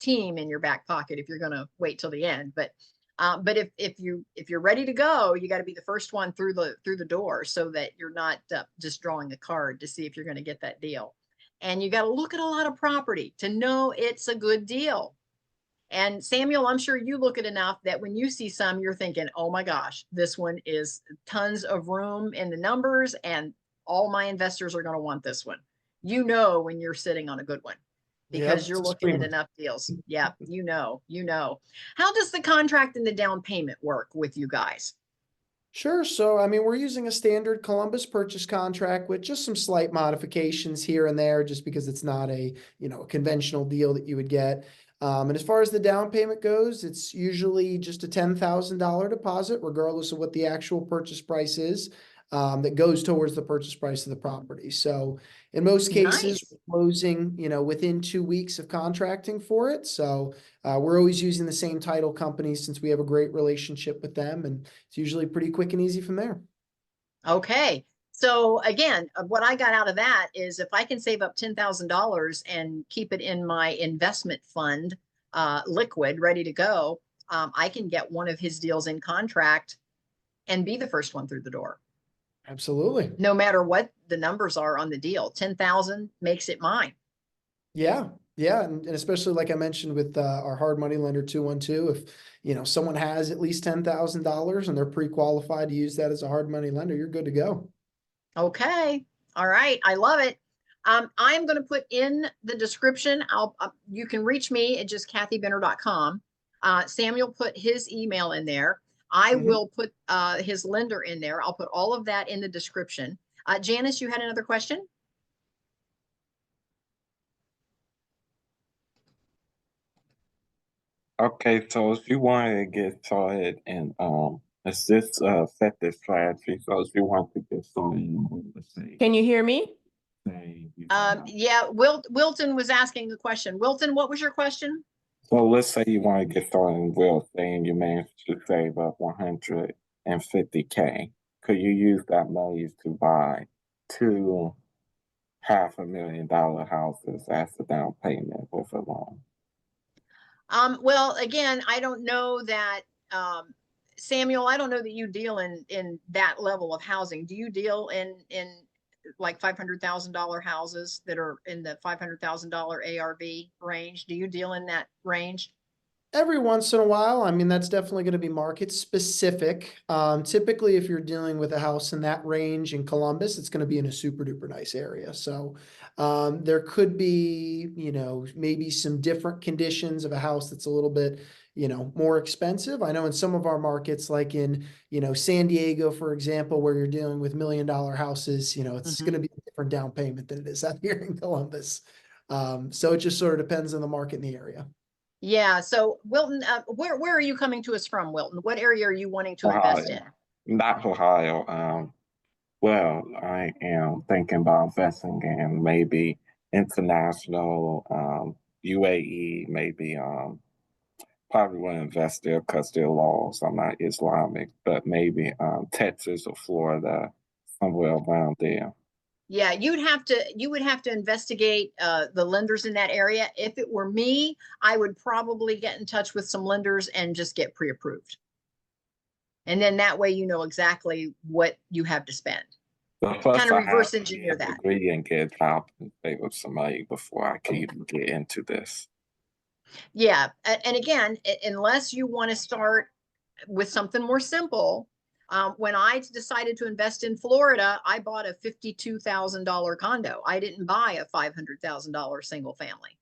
A: team in your back pocket if you're going to wait till the end. But if you're ready to go, you got to be the first one through the door so that you're not just drawing a card to see if you're going to get that deal. And you got to look at a lot of property to know it's a good deal. And Samuel, I'm sure you look at enough that when you see some, you're thinking, oh my gosh, this one is tons of room in the numbers and all my investors are going to want this one. You know, when you're sitting on a good one because you're looking at enough deals. Yeah, you know. How does the contract and the down payment work with you guys?
B: Sure. So, I mean, we're using a standard Columbus purchase contract with just some slight modifications here and there, just because it's not a conventional deal that you would get. And as far as the down payment goes, it's usually just a $10,000 deposit, regardless of what the actual purchase price is, that goes towards the purchase price of the property. So in most cases,
A: Nice.
B: we're closing, within 2 weeks of contracting for it. So we're always using the same title company since we have a great relationship with them, and it's usually pretty quick and easy from there.
A: Okay. So again, what I got out of that is if I can save up $10,000 and keep it in my investment fund, liquid, ready to go, I can get one of his deals in contract and be the first one through the door.
B: Absolutely.
A: No matter what the numbers are on the deal, 10,000 makes it mine.
B: Yeah. Yeah. And especially like I mentioned with our hard money lender 212, if someone has at least $10,000 and they're pre-qualified to use that as a hard money lender, you're good to go.
A: Okay. All right. I love it. I'm going to put in the description. You can reach me at just kathybinner.com. Samuel put his email in there. I will put his lender in there. I'll put all of that in the description. Janice, you had another question?
E: Okay, so if you wanted to get started and assist effective strategy, so if you want to get started, let's say,
C: Can you hear me?
A: Yeah, Wilton was asking a question. Wilton, what was your question?
E: So let's say you want to get started in real estate and you managed to save up $150K. Could you use that money to buy 2 $500,000 houses as a down payment with a loan?
A: Well, again, I don't know that Samuel, I don't know that you deal in that level of housing. Do you deal in like $500,000 houses that are in the $500,000 ARV range? Do you deal in that range?
B: Every once in a while, I mean, that's definitely going to be market specific. Typically, if you're dealing with a house in that range in Columbus, it's going to be in a super duper nice area. So there could be, maybe some different conditions of a house that's a little bit, more expensive. I know in some of our markets, like in, San Diego, for example, where you're dealing with $1 million houses, it's going to be a different down payment than it is out here in Columbus. So it just sort of depends on the market in the area.
A: Yeah. So Wilton, where are you coming to us from, Wilton? What area are you wanting to invest in?
E: Ohio, not Ohio. Well, I am thinking about investing in maybe international, UAE, maybe, probably wouldn't invest there because their laws are not Islamic, but maybe Texas or Florida, somewhere around there.
A: Yeah, you would have to investigate the lenders in that area. If it were me, I would probably get in touch with some lenders and just get pre-approved. And then that way you know exactly what you have to spend.
E: But first,
A: Kind of
E: I have
A: reverse
E: to
A: engineer
E: get a
A: that.
E: degree and get a job and stay with somebody before I can even get into this.
A: Yeah, and again, unless you want to start with something more simple. When I decided to invest in Florida, I bought a $52,000 condo. I didn't buy a $500,000 single family.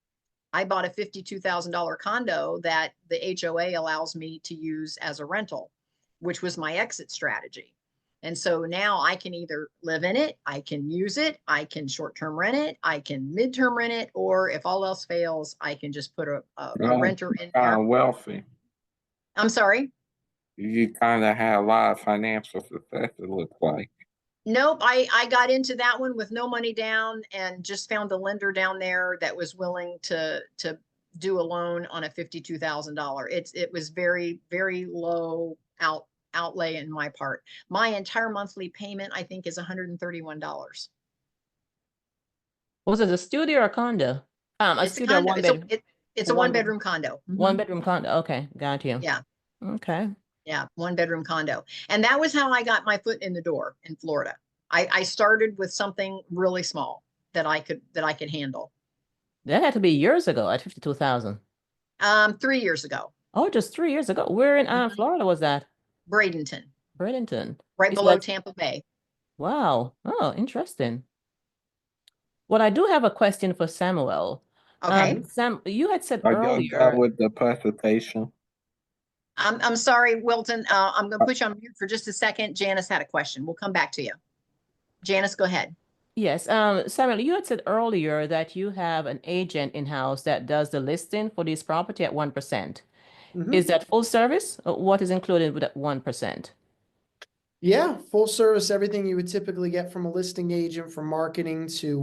A: I bought a $52,000 condo that the HOA allows me to use as a rental, which was my exit strategy. And so now I can either live in it, I can use it, I can short-term rent it, I can mid-term rent it, or if all else fails, I can just put a renter in there.
E: Kind of wealthy.
A: I'm sorry.
E: You kind of had a lot of financial success, it looks like.
A: Nope, I got into that one with no money down and just found a lender down there that was willing to do a loan on a $52,000. It was very, very low outlay in my part. My entire monthly payment, I think, is $131.
C: Was it a studio or a condo? A
A: It's a
C: studio or
A: condo.
C: one bedroom?
A: It's a one bedroom condo.
C: One bedroom condo. Okay, got you.
A: Yeah.
C: Okay.
A: Yeah, one bedroom condo. And that was how I got my foot in the door in Florida. I started with something really small that I could handle.
C: That had to be years ago at 52,000.
A: 3 years ago.
C: Oh, just 3 years ago. Where in Florida was that?
A: Bradenton,
C: Bradenton.
A: right
C: You said
A: below
C: that's-
A: Tampa Bay.
C: Wow. Oh, interesting. Well, I do have a question for Samuel.
A: Okay.
C: Sam, you had said
E: Are you
C: earlier.
E: done with the presentation?
A: I'm sorry, Wilton. I'm going to put you on mute for just a second. Janice had a question. We'll come back to you. Janice, go ahead.
C: Yes, Samuel, you had said earlier that you have an agent in-house that does the listing for this property at 1%. Is that full service? What is included with that 1%?
B: Yeah, full service, everything you would typically get from a listing agent, from marketing to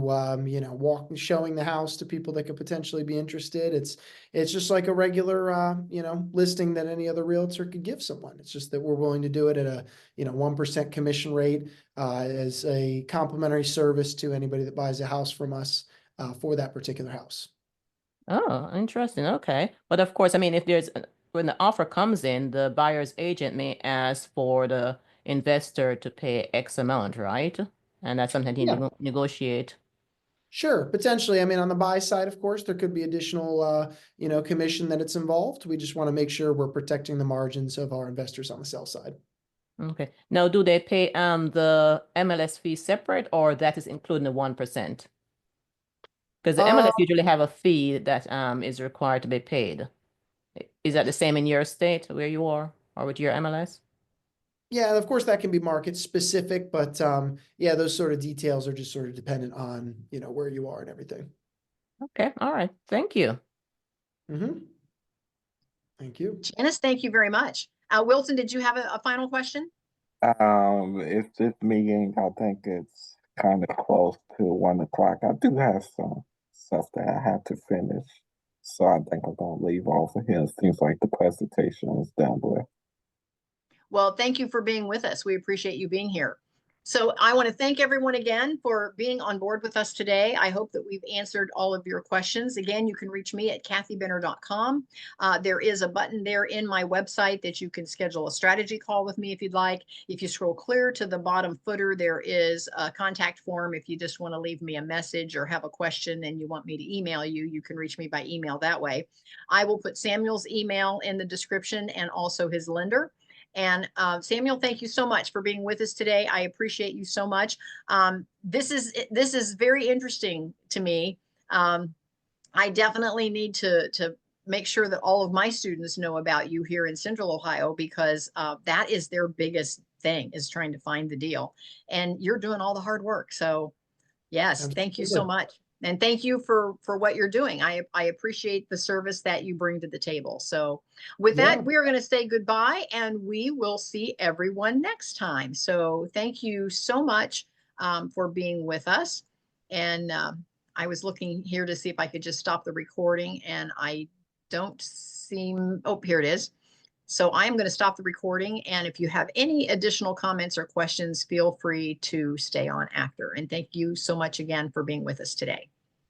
B: showing the house to people that could potentially be interested. It's just like a regular listing that any other realtor could give someone. It's just that we're willing to do it at a 1% commission rate as a complimentary service to anybody that buys a house from us for that particular house.
C: Oh, interesting. Okay. But of course, I mean, when the offer comes in, the buyer's agent may ask for the investor to pay X amount, right? And that's something you negotiate.
B: Sure, potentially. I mean, on the buy side, of course, there could be additional, commission that it's involved. We just want to make sure we're protecting the margins of our investors on the sell side.
C: Okay. Now, do they pay the MLS fee separate, or that is including the 1%? Because the MLS usually have a fee that is required to be paid. Is that the same in your state where you are, or with your MLS?
B: Yeah, of course, that can be market specific, but yeah, those sort of details are just sort of dependent on, where you are and everything.
C: Okay. All right. Thank you.
B: Thank you.
A: Janice, thank you very much. Wilton, did you have a final question?
E: It's this meeting. I think it's kind of close to 1 o'clock. I do have some stuff that I have to finish, so I think I'm gonna leave off of here. It seems like the presentation is done with.
A: Well, thank you for being with us. We appreciate you being here. So I want to thank everyone again for being on board with us today. I hope that we've answered all of your questions. Again, you can reach me at kathybenner.com. There is a button there in my website that you can schedule a strategy call with me if you'd like. If you scroll clear to the bottom footer, there is a contact form. If you just want to leave me a message or have a question and you want me to email you, you can reach me by email that way. I will put Samuel's email in the description and also his lender. And Samuel, thank you so much for being with us today. I appreciate you so much. This is very interesting to me. I definitely need to make sure that all of my students know about you here in Central Ohio, because that is their biggest thing, is trying to find the deal. And you're doing all the hard work. So yes, thank you so
B: Absolutely.
A: much. And thank you for what you're doing. I appreciate the service that you bring to the table. So with
B: Yeah.
A: that, we are going to say goodbye, and we will see everyone next time. So thank you so much for being with us. And I was looking here to see if I could just stop the recording, and I don't seem, oh, here it is. So I'm going to stop the recording. And if you have any additional comments or questions, feel free to stay on after. And thank you so much again for being with us today.